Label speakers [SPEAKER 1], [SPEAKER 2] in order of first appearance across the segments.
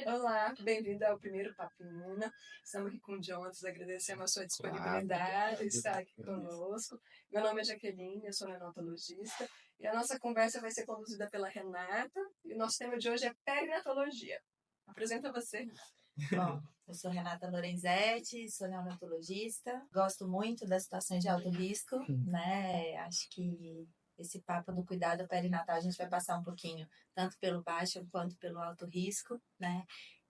[SPEAKER 1] Olá, bem-vindo ao primeiro Papo Imuna. Estamos aqui com o Jonas, agradecemos a sua disponibilidade de estar aqui conosco. Meu nome é Jaqueline, eu sou neonatologista e a nossa conversa vai ser conduzida pela Renata e o nosso tema de hoje é perinatologia. Apresenta você, Renata.
[SPEAKER 2] Bom, eu sou Renata Lorenzetti, sou neonatologista, gosto muito das situações de alto risco, né? Acho que esse papo do cuidado perinatal a gente vai passar um pouquinho, tanto pelo baixo quanto pelo alto risco, né?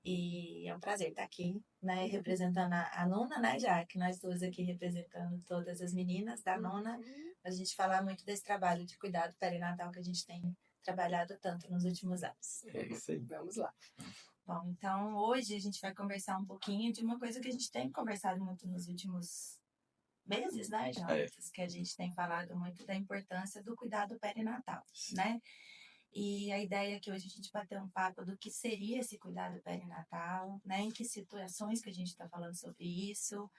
[SPEAKER 2] E é um prazer estar aqui, né? Representando a Nona, né, já que nós duas aqui representando todas as meninas da Nona, a gente falar muito desse trabalho de cuidado perinatal que a gente tem trabalhado tanto nos últimos anos.
[SPEAKER 1] É isso aí, vamos lá.
[SPEAKER 2] Bom, então hoje a gente vai conversar um pouquinho de uma coisa que a gente tem conversado muito nos últimos meses, né, Jonas? Que a gente tem falado muito da importância do cuidado perinatal, né? E a ideia é que hoje a gente vai ter um papo do que seria esse cuidado perinatal, né? Em que situações que a gente está falando sobre isso,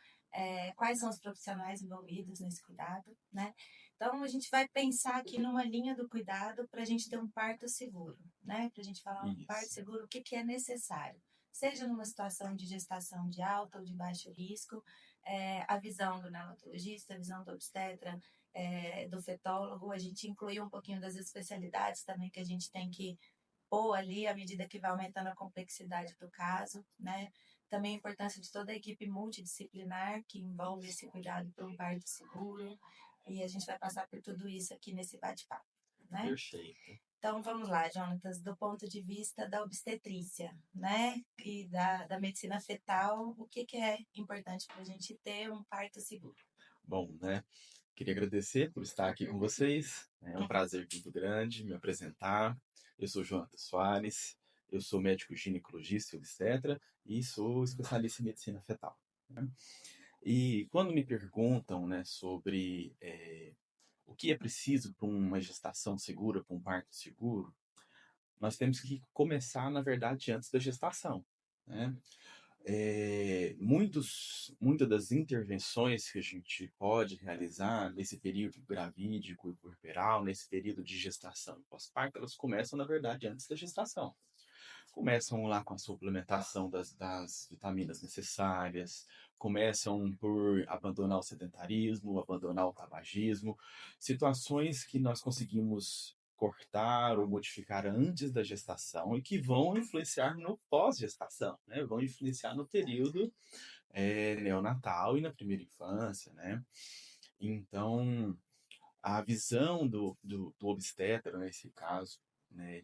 [SPEAKER 2] quais são os profissionais envolvidos nesse cuidado, né? Então, a gente vai pensar aqui numa linha do cuidado para a gente ter um parto seguro, né? Para a gente falar um parto seguro, o que, que é necessário. Seja numa situação de gestação de alto ou de baixo risco, a visão do neonatologista, a visão do obstetra, do fetólogo, a gente incluiu um pouquinho das especialidades também que a gente tem que pôr ali à medida que vai aumentando a complexidade do caso, né? Também a importância de toda a equipe multidisciplinar que envolve esse cuidado para um parto seguro. E a gente vai passar por tudo isso aqui nesse bate-papo, né?
[SPEAKER 3] Perfeito.
[SPEAKER 2] Então, vamos lá, Jonatas, do ponto de vista da obstetrícia, né? E da medicina fetal, o que é importante para a gente ter um parto seguro?
[SPEAKER 3] Bom, né? Queria agradecer por estar aqui com vocês. É um prazer muito grande me apresentar. Eu sou Jonathan Soares, eu sou médico ginecologista e obstetra e sou especialista em medicina fetal, né? E quando me perguntam, né, sobre o que é preciso para uma gestação segura, para um parto seguro, nós temos que começar, na verdade, antes da gestação, né? Muitas das intervenções que a gente pode realizar nesse período gravídico e puerperal, nesse período de gestação e pós-parto, elas começam, na verdade, antes da gestação. Começam lá com a suplementação das vitaminas necessárias, começam por abandonar o sedentarismo, abandonar o tabagismo, situações que nós conseguimos cortar ou modificar antes da gestação e que vão influenciar no pós-gestação, né? Vão influenciar no período neonatal e na primeira infância, né? Então, a visão do obstetra, nesse caso, né,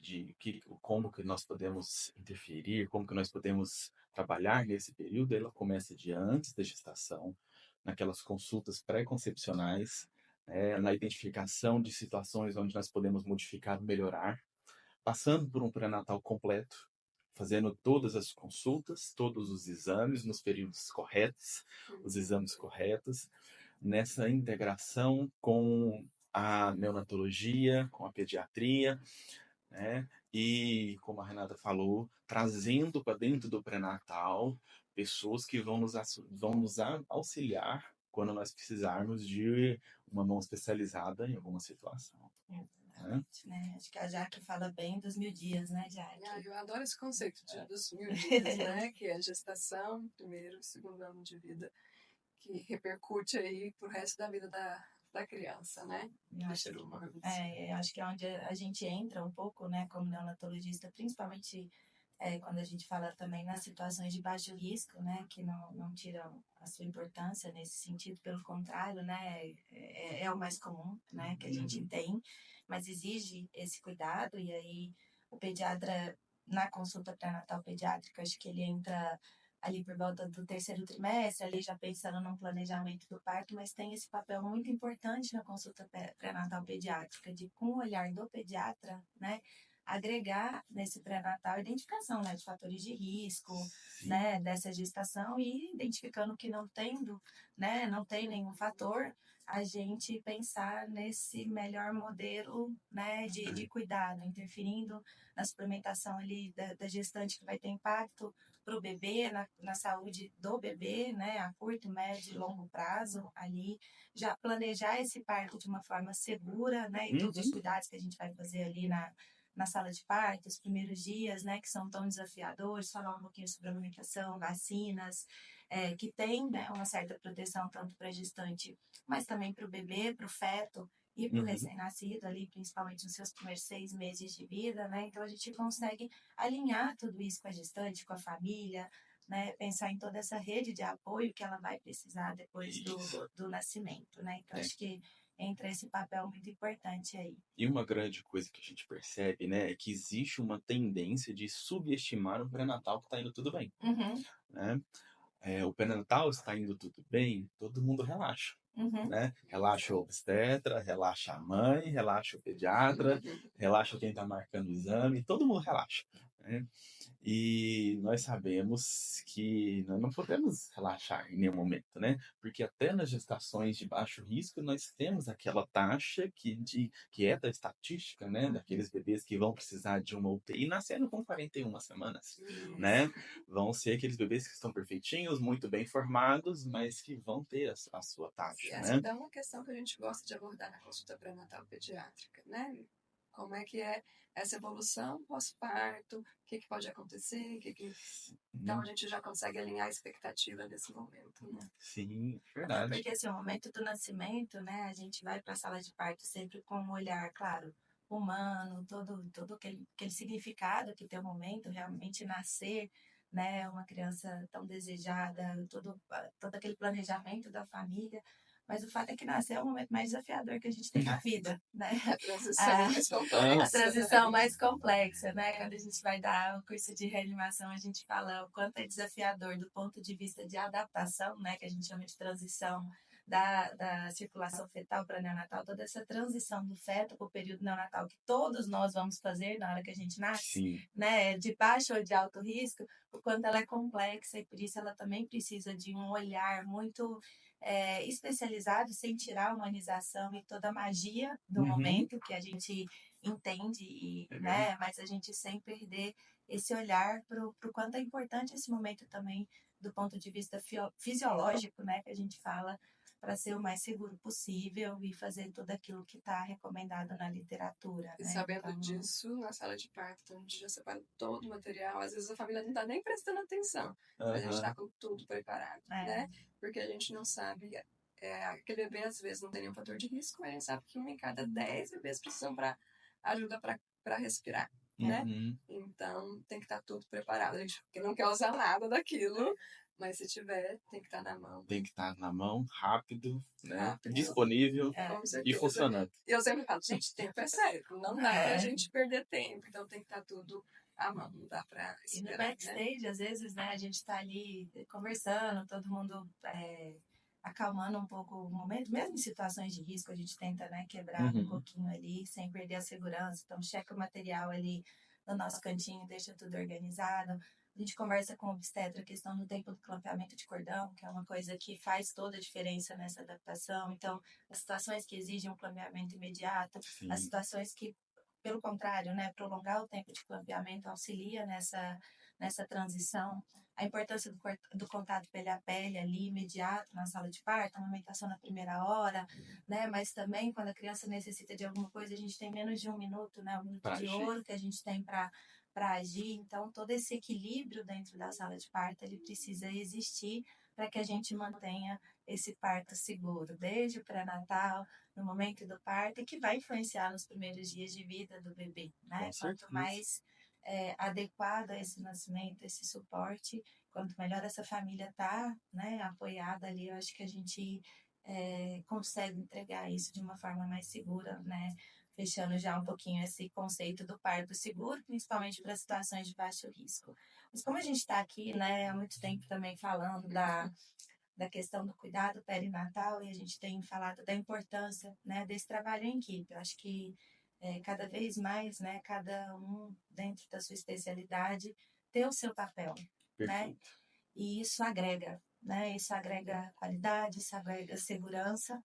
[SPEAKER 3] como que nós podemos interferir, como que nós podemos trabalhar nesse período, ela começa de antes da gestação, naquelas consultas pré-concepcionais, na identificação de situações onde nós podemos modificar, melhorar, passando por um pré-natal completo, fazendo todas as consultas, todos os exames nos períodos corretos, os exames corretos, nessa integração com a neonatologia, com a pediatria, né? E, como a Renata falou, trazendo para dentro do pré-natal pessoas que vão nos auxiliar quando nós precisarmos de uma mão especializada em alguma situação.
[SPEAKER 2] Exatamente, né? Acho que a Jaque fala bem dos 1000 dias, né, Jaque?
[SPEAKER 1] Eu adoro esse conceito dos 1000 dias, né? Que é a gestação, primeiro e segundo ano de vida, que repercute aí pro resto da vida da criança, né? Do ser humano.
[SPEAKER 2] Acho que é onde a gente entra um pouco, né, como neonatologista, principalmente quando a gente fala também nas situações de baixo risco, né, que não tiram a sua importância nesse sentido, pelo contrário, né, é o mais comum, né, que a gente tem, mas exige esse cuidado, e aí o pediatra, na consulta pré-natal pediátrica, acho que ele entra ali por volta do 3º trimestre, ali já pensando no planejamento do parto, mas tem esse papel muito importante na consulta pré-natal pediátrica, de com o olhar do pediatra, né, agregar nesse pré-natal a identificação, né, de fatores de risco, né, dessa gestação, e identificando que não tendo, né, não tem nenhum fator, a gente pensar nesse melhor modelo, né, de cuidado, interferindo na suplementação ali da gestante, que vai ter impacto para o bebê, na saúde do bebê, né, a curto, médio e longo prazo, ali, já planejar esse parto de uma forma segura, né, e todos os cuidados que a gente vai fazer ali na sala de parto, os primeiros dias, né, que são tão desafiadores, falar um pouquinho sobre amamentação, vacinas, que tem, né, uma certa proteção tanto para a gestante, mas também para o bebê, para o feto e para o
[SPEAKER 3] Uhum.
[SPEAKER 2] recém-nascido ali, principalmente nos seus primeiros 6 meses de vida, né? Então a gente consegue alinhar tudo isso com a gestante, com a família, né? Pensar em toda essa rede de apoio que ela vai precisar depois
[SPEAKER 3] Isso.
[SPEAKER 2] do nascimento, né? Então
[SPEAKER 3] É.
[SPEAKER 2] acho que entra esse papel muito importante aí.
[SPEAKER 3] E uma grande coisa que a gente percebe, né, é que existe uma tendência de subestimar um pré-natal que está indo tudo bem,
[SPEAKER 2] Uhum,
[SPEAKER 3] né? O pré-natal está indo tudo bem, todo mundo relaxa,
[SPEAKER 2] uhum.
[SPEAKER 3] né? Relaxa o obstetra, relaxa a mãe, relaxa o pediatra, relaxa quem está marcando o exame, todo mundo relaxa, né? E nós sabemos que nós não podemos relaxar em nenhum momento, né? Porque até nas gestações de baixo risco nós temos aquela taxa que é da estatística, né? Daqueles bebês que vão precisar de uma UTI nascendo com 41 semanas, né? Vão ser aqueles bebês que estão perfeitinhos, muito bem formados, mas que vão ter a sua taxa,
[SPEAKER 1] Essa
[SPEAKER 3] né?
[SPEAKER 1] então é uma questão que a gente gosta de abordar na consulta pré-natal pediátrica, né? Como é que é essa evolução pós-parto, o que pode acontecer, Então a gente já consegue alinhar a expectativa nesse momento, né?
[SPEAKER 3] Sim,
[SPEAKER 2] Até
[SPEAKER 3] verdade.
[SPEAKER 2] porque, assim, o momento do nascimento, né, a gente vai para a sala de parto sempre com um olhar, claro, humano, todo aquele significado que tem o momento, realmente nascer, né, uma criança tão desejada, todo aquele planejamento da família. Mas o fato é que nascer é o momento mais desafiador que a gente tem na vida, né?
[SPEAKER 1] A transição mais
[SPEAKER 2] A
[SPEAKER 1] complexa.
[SPEAKER 2] transição mais complexa, né? Quando a gente vai dar o curso de reanimação, a gente fala o quanto é desafiador do ponto de vista de adaptação, né? Que a gente chama de transição da circulação fetal para neonatal, toda essa transição do feto para o período neonatal que todos nós vamos fazer na hora que a gente nasce,
[SPEAKER 3] Sim.
[SPEAKER 2] né? De baixo ou de alto risco, o quanto ela é complexa e por isso ela também precisa de um olhar muito especializado, sem tirar a humanização e toda a magia do momento que a gente entende, né? Mas a gente sem perder esse olhar para o quanto é importante esse momento também do ponto de vista fisiológico, né? Que a gente fala para ser o mais seguro possível e fazer tudo aquilo que está recomendado na literatura.
[SPEAKER 1] E
[SPEAKER 2] né?
[SPEAKER 1] sabendo
[SPEAKER 2] Então,
[SPEAKER 1] disso, na sala de parto, a gente já separa todo o material. Às vezes a família não está nem prestando atenção, mas a gente está com tudo preparado, né? Porque a gente não sabe. Aquele bebê às vezes não tem nenhum fator de risco, mas a gente sabe que 1 em cada 10 bebês precisam para ajuda para respirar, né? Então tem que estar tudo preparado. A gente não quer usar nada daquilo, mas se tiver, tem que estar na mão.
[SPEAKER 3] Tem que estar na mão, rápido, né?
[SPEAKER 1] Rápido.
[SPEAKER 3] Disponível
[SPEAKER 1] Com
[SPEAKER 3] e
[SPEAKER 1] certeza.
[SPEAKER 3] funcionando.
[SPEAKER 1] E eu sempre falo, gente, tempo é certo, não dá pra gente perder tempo, então tem que estar tudo à mão, não dá pra
[SPEAKER 2] E no
[SPEAKER 1] esperar, né?
[SPEAKER 2] backstage, às vezes, né, a gente tá ali conversando, todo mundo acalmando um pouco o momento, mesmo em situações de risco, a gente tenta, né, quebrar um pouquinho ali, sem perder a segurança. Então, checa o material ali no nosso cantinho, deixa tudo organizado. A gente conversa com o obstetra a questão do tempo do clampeamento de cordão, que é uma coisa que faz toda a diferença nessa adaptação. Então, as situações que exigem um clampeamento imediato,
[SPEAKER 3] Sim.
[SPEAKER 2] as situações que, pelo contrário, né, prolongar o tempo de clampeamento auxilia nessa transição. A importância do contato pele a pele ali, imediato, na sala de parto, a amamentação na primeira hora, né? Mas também, quando a criança necessita de alguma coisa, a gente tem menos de 1 minuto, né? 1 minuto
[SPEAKER 3] Pra
[SPEAKER 2] de
[SPEAKER 3] agir.
[SPEAKER 2] ouro que a gente tem para agir. Então, todo esse equilíbrio dentro da sala de parto, ele precisa existir para que a gente mantenha esse parto seguro, desde o pré-natal, no momento do parto, e que vai influenciar nos primeiros dias de vida do bebê, né?
[SPEAKER 3] Com certeza.
[SPEAKER 2] Quanto mais adequado a esse nascimento, esse suporte, quanto melhor essa família tá, né, apoiada ali, eu acho que a gente consegue entregar isso de uma forma mais segura, né? Fechando já um pouquinho esse conceito do parto seguro, principalmente para situações de baixo risco. Mas como a gente está aqui, né, há muito tempo também falando da questão do cuidado perinatal e a gente tem falado da importância, né, desse trabalho em equipe. Eu acho que cada vez mais, né, cada um dentro da sua especialidade tem o seu papel, né?
[SPEAKER 3] Perfeito.
[SPEAKER 2] E isso agrega, né? Isso agrega qualidade, isso agrega segurança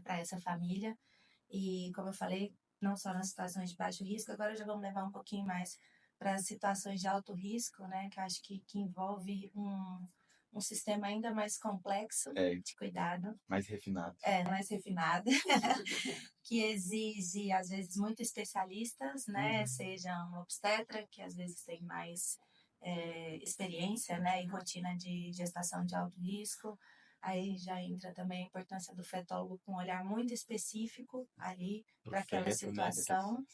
[SPEAKER 2] para essa família. E como eu falei, não só nas situações de baixo risco, agora já vamos levar um pouquinho mais para as situações de alto risco, né? Que eu acho que envolve um sistema ainda mais complexo de cuidado.
[SPEAKER 3] Mais refinado.
[SPEAKER 2] Mais refinado. Que exige, às vezes, muito especialistas, né? Seja um obstetra, que às vezes tem mais experiência, né? E rotina de gestação de alto risco. Aí já entra também a importância do fetólogo com um olhar muito específico ali para aquela situação.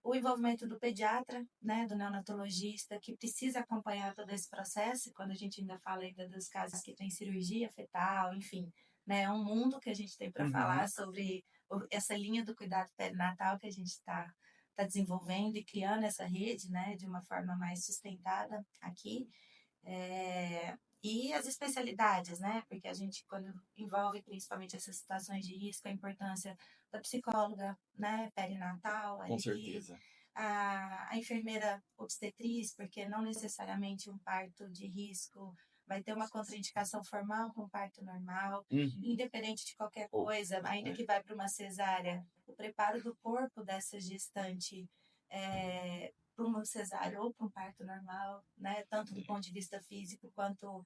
[SPEAKER 2] O envolvimento do pediatra, né, do neonatologista, que precisa acompanhar todo esse processo. Quando a gente ainda fala ainda dos casos que tem cirurgia fetal, enfim, né, é um mundo que a gente tem para falar sobre essa linha do cuidado perinatal que a gente está desenvolvendo e criando essa rede, né, de uma forma mais sustentada aqui. E as especialidades, né? Porque a gente, quando envolve principalmente essas situações de risco, a importância da psicóloga, né? Perinatal.
[SPEAKER 3] Com certeza.
[SPEAKER 2] A enfermeira obstetriz, porque não necessariamente um parto de risco vai ter uma contraindicação formal com parto normal, independente de qualquer coisa, ainda que vai para uma cesárea, o preparo do corpo dessa gestante para uma cesárea ou para um parto normal, né? Tanto do ponto de vista físico quanto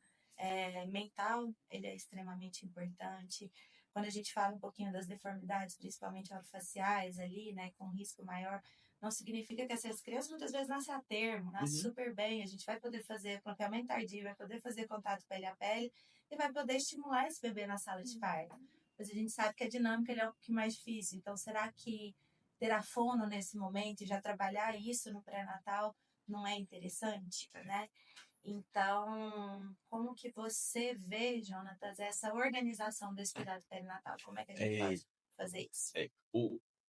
[SPEAKER 2] mental, ele é extremamente importante. Quando a gente fala um pouquinho das deformidades, principalmente orofaciais ali, né, com risco maior, não significa que essas crianças muitas vezes nascem a termo, nascem super bem, a gente vai poder fazer acompanhamento tardio, vai poder fazer contato pele a pele e vai poder estimular esse bebê na sala de parto. Mas a gente sabe que a dinâmica é um pouquinho mais difícil, então será que ter a fono nesse momento e já trabalhar isso no pré-natal não é interessante, né? Então, como que você vê, Jonatas, essa organização desse cuidado perinatal? Como é que a gente pode fazer isso?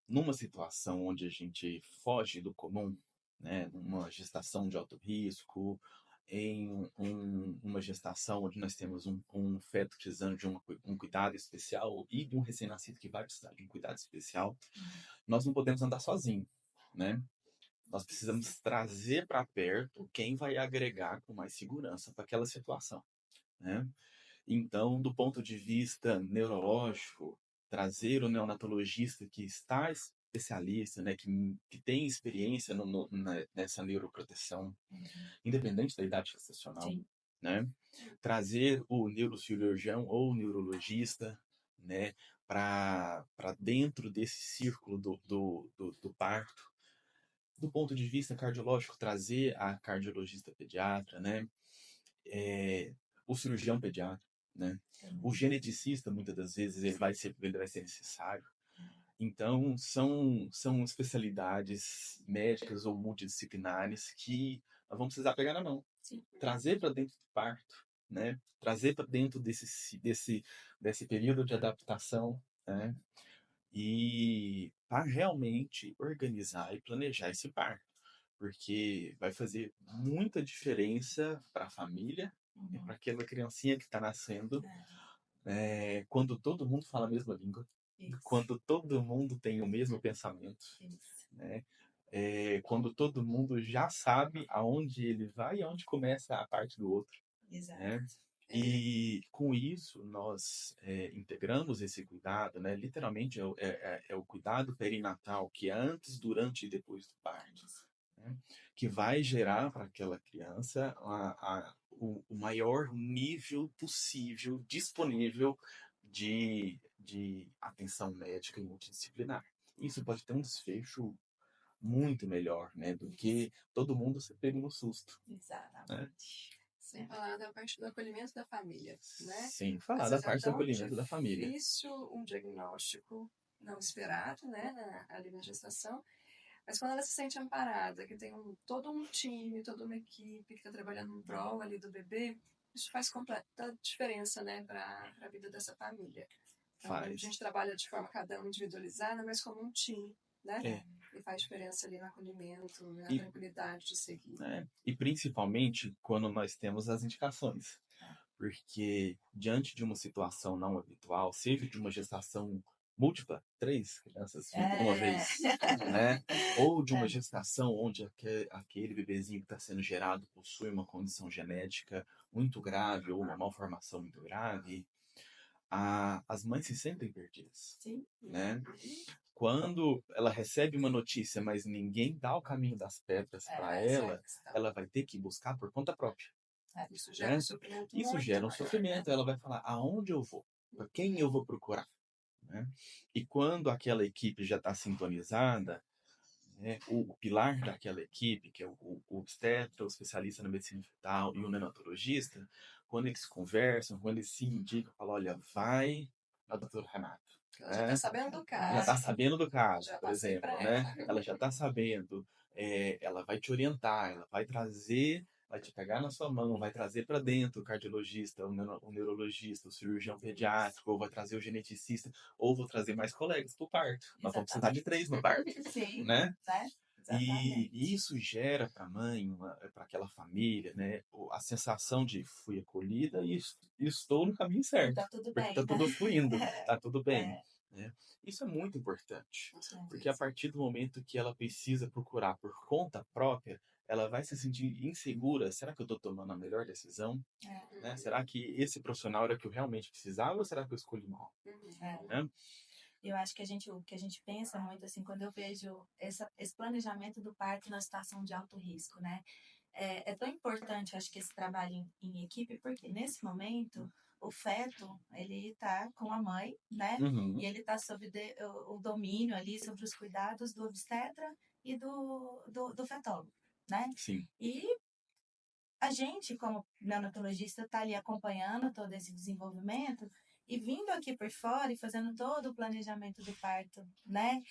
[SPEAKER 3] Numa situação onde a gente foge do comum, né, numa gestação de alto risco, em uma gestação onde nós temos um feto precisando de um cuidado especial e de um recém-nascido que vai precisar de um cuidado especial, nós não podemos andar sozinhos, né? Nós precisamos trazer para perto quem vai agregar com mais segurança para aquela situação, né? Então, do ponto de vista neurológico, trazer o neonatologista que está especialista, né, que tem experiência nessa neuroproteção, independente da idade gestacional, né? Trazer o neurocirurgião ou o neurologista, né, para dentro desse círculo do parto. Do ponto de vista cardiológico, trazer a cardiologista pediatra, né? O cirurgião pediatra, né? O geneticista, muitas das vezes, ele vai ser necessário. Então, são especialidades médicas ou multidisciplinares que nós vamos precisar pegar na mão. Trazer para dentro do parto, né? Trazer para dentro desse período de adaptação, né? E para realmente organizar e planejar esse parto, porque vai fazer muita diferença para a família e para aquela criancinha que está nascendo, quando todo mundo fala a mesma língua, quando todo mundo tem o mesmo pensamento, né? Quando todo mundo já sabe aonde ele vai e aonde começa a parte do outro, né? E com isso nós integramos esse cuidado, né? Literalmente é o cuidado perinatal, que é antes, durante e depois do parto, né? Que vai gerar para aquela criança o maior nível possível disponível de atenção médica e multidisciplinar. Isso pode ter um desfecho muito melhor, né, do que todo mundo ser pego no susto.
[SPEAKER 2] Exatamente.
[SPEAKER 3] Né?
[SPEAKER 1] Sem falar da parte do acolhimento da família, né?
[SPEAKER 3] Sem falar da parte do acolhimento da família.
[SPEAKER 1] É difícil um diagnóstico não esperado, né, ali na gestação, mas quando ela se sente amparada, que tem todo um time, toda uma equipe que está trabalhando em prol ali do bebê, isso faz completa diferença, né, para a vida dessa família. Então, a gente trabalha de forma cada um individualizada, mas como um time, né? E faz diferença ali no acolhimento, na tranquilidade de seguir.
[SPEAKER 3] E principalmente quando nós temos as indicações. Porque diante de uma situação não habitual, seja de uma gestação múltipla, 3 crianças de uma vez, né? Ou de uma gestação onde aquele bebezinho que está sendo gerado possui uma condição genética muito grave ou uma malformação muito grave, as mães se sentem perdidas.
[SPEAKER 2] Sim.
[SPEAKER 3] Né? Quando ela recebe uma notícia, mas ninguém dá o caminho das pedras para ela, ela vai ter que buscar por conta própria.
[SPEAKER 1] Isso gera
[SPEAKER 3] né?
[SPEAKER 1] um sofrimento
[SPEAKER 3] Isso
[SPEAKER 1] muito
[SPEAKER 3] gera um
[SPEAKER 1] maior,
[SPEAKER 3] sofrimento. Ela vai falar, aonde eu vou? Para quem eu vou procurar? Né? E quando aquela equipe já está sintonizada, né, o pilar daquela equipe, que é o obstetra, o especialista na medicina fetal e o neonatologista, quando eles conversam, quando eles se indicam, falam, olha, vai na doutora Renata.
[SPEAKER 1] Ela já está sabendo do
[SPEAKER 3] Já está
[SPEAKER 1] caso,
[SPEAKER 3] sabendo do caso,
[SPEAKER 1] já
[SPEAKER 3] por
[SPEAKER 1] passei para
[SPEAKER 3] exemplo, né?
[SPEAKER 1] ela.
[SPEAKER 3] Ela já está sabendo, ela vai te orientar, ela vai trazer, vai te pegar na sua mão, vai trazer para dentro o cardiologista, o neurologista, o cirurgião pediátrico, ou vai trazer o geneticista, ou vou trazer mais colegas para o parto. Nós vamos precisar de 3 no parto,
[SPEAKER 2] Sim,
[SPEAKER 3] né?
[SPEAKER 2] Exatamente.
[SPEAKER 3] E isso gera para a mãe, para aquela família, né, a sensação de fui acolhida e estou no caminho certo,
[SPEAKER 2] Tá tudo
[SPEAKER 3] porque
[SPEAKER 2] bem,
[SPEAKER 3] está
[SPEAKER 2] né?
[SPEAKER 3] tudo fluindo, está tudo bem.
[SPEAKER 2] É,
[SPEAKER 3] Né? Isso é muito importante,
[SPEAKER 1] Com
[SPEAKER 3] porque a
[SPEAKER 1] certeza.
[SPEAKER 3] partir do momento que ela precisa procurar por conta própria, ela vai se sentir insegura. Será que eu estou tomando a melhor decisão? Né? Será que esse profissional era o que eu realmente precisava ou será que eu escolhi mal? Né?
[SPEAKER 2] Eu acho que o que a gente pensa muito, assim, quando eu vejo esse planejamento do parto na situação de alto risco, né? É tão importante, acho que esse trabalho em equipe, porque nesse momento o feto, ele está com a mãe, né?
[SPEAKER 3] Uhum.
[SPEAKER 2] E ele está sob o domínio ali, sobre os cuidados do obstetra e do fetólogo, né?
[SPEAKER 3] Sim.
[SPEAKER 2] E a gente, como neonatologista, está ali acompanhando todo esse desenvolvimento e vindo aqui por fora e fazendo todo o planejamento do parto, né?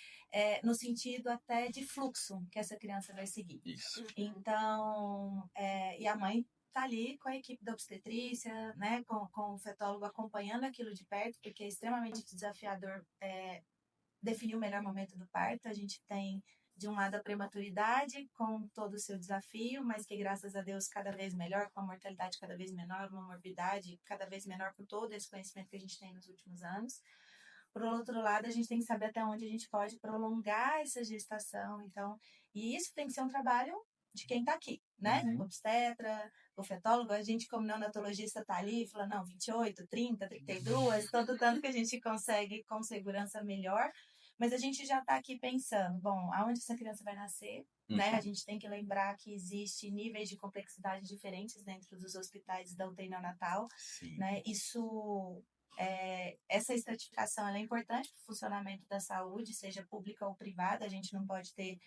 [SPEAKER 2] No sentido até de fluxo que essa criança vai seguir.
[SPEAKER 3] Isso.
[SPEAKER 2] Então, e a mãe está ali com a equipe da obstetrícia, né? Com o fetólogo acompanhando aquilo de perto, porque é extremamente desafiador definir o melhor momento do parto. A gente tem, de um lado, a prematuridade, com todo o seu desafio, mas que, graças a Deus, cada vez melhor, com a mortalidade cada vez menor, uma morbidade cada vez menor, com todo esse conhecimento que a gente tem nos últimos anos. Por outro lado, a gente tem que saber até onde a gente pode prolongar essa gestação. Então, e isso tem que ser um trabalho de quem está aqui, né? O obstetra, o fetólogo, a gente como neonatologista está ali e fala, não, 28, 30, 32, todo tanto que a gente consegue com segurança melhor. Mas a gente já está aqui pensando, bom, aonde essa criança vai nascer, né? A gente tem que lembrar que existe níveis de complexidade diferentes dentro dos hospitais da UTI neonatal, né? Isso, essa estratificação ela é importante para o funcionamento da saúde, seja pública ou privada. A gente não pode ter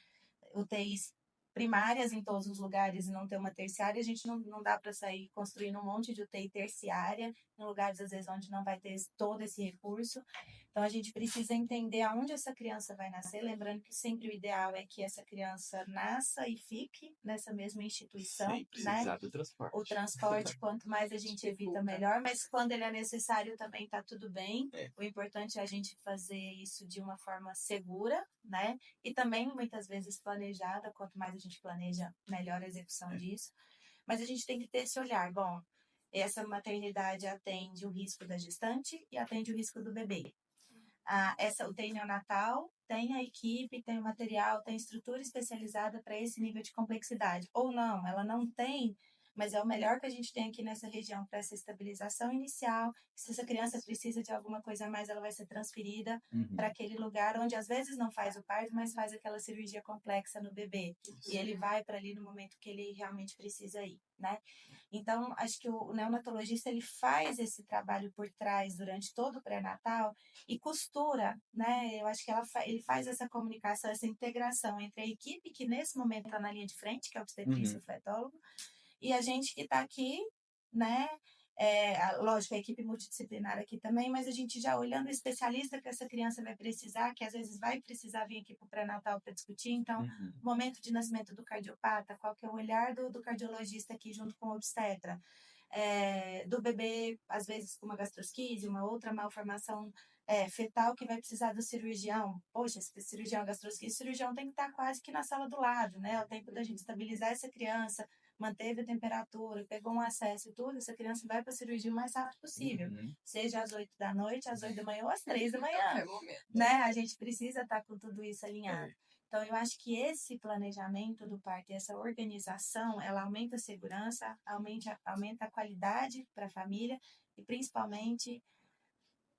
[SPEAKER 2] UTIs primárias em todos os lugares e não ter uma terciária. A gente não dá para sair construindo um monte de UTI terciária em lugares, às vezes, onde não vai ter todo esse recurso. Então, a gente precisa entender aonde essa criança vai nascer, lembrando que sempre o ideal é que essa criança nasça e fique nessa mesma instituição,
[SPEAKER 3] sem precisar do transporte.
[SPEAKER 2] O transporte, quanto mais a gente evita, melhor, mas quando ele é necessário também está tudo bem. O importante é a gente fazer isso de uma forma segura, né? E também, muitas vezes, planejada. Quanto mais a gente planeja, melhor a execução disso. Mas a gente tem que ter esse olhar, bom, essa maternidade atende o risco da gestante e atende o risco do bebê. Essa UTI neonatal tem a equipe, tem o material, tem estrutura especializada para esse nível de complexidade. Ou não, ela não tem, mas é o melhor que a gente tem aqui nessa região para essa estabilização inicial. Se essa criança precisa de alguma coisa a mais, ela vai ser transferida para aquele lugar onde às vezes não faz o parto, mas faz aquela cirurgia complexa no bebê. E ele vai para ali no momento que ele realmente precisa ir, né? Então, acho que o neonatologista ele faz esse trabalho por trás durante todo o pré-natal e costura, né? Eu acho que ele faz essa comunicação, essa integração entre a equipe que nesse momento está na linha de frente, que é o obstetrícia e o fetólogo, e a gente que está aqui, né? Lógico, a equipe multidisciplinar aqui também, mas a gente já olhando o especialista que essa criança vai precisar, que às vezes vai precisar vir aqui para o pré-natal para discutir. Então, o momento de nascimento do cardiopata, qual que é o olhar do cardiologista aqui junto com o obstetra? Do bebê, às vezes com uma gastrosquise, uma outra malformação fetal que vai precisar do cirurgião. Poxa, esse cirurgião gastrosquise, o cirurgião tem que estar quase que na sala do lado, né? O tempo da gente estabilizar essa criança, manteve a temperatura, pegou um acesso e tudo, essa criança vai para a cirurgia o mais rápido possível. Seja às 8 da noite, às 8 da manhã ou às 3 da manhã. Né? A gente precisa estar com tudo isso alinhado. Então, eu acho que esse planejamento do parto, essa organização, ela aumenta a segurança, aumenta a qualidade para a família e, principalmente,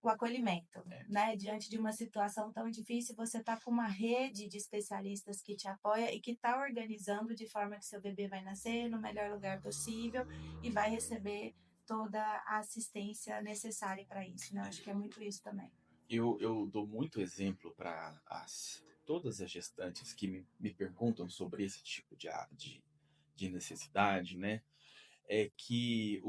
[SPEAKER 2] o acolhimento,
[SPEAKER 3] É.
[SPEAKER 2] né? Diante de uma situação tão difícil, você tá com uma rede de especialistas que te apoia e que tá organizando de forma que seu bebê vai nascer no melhor lugar possível e vai receber toda a assistência necessária para isso, né? Eu acho que é muito isso também.
[SPEAKER 3] Eu dou muito exemplo para todas as gestantes que me perguntam sobre esse tipo de necessidade, né? É que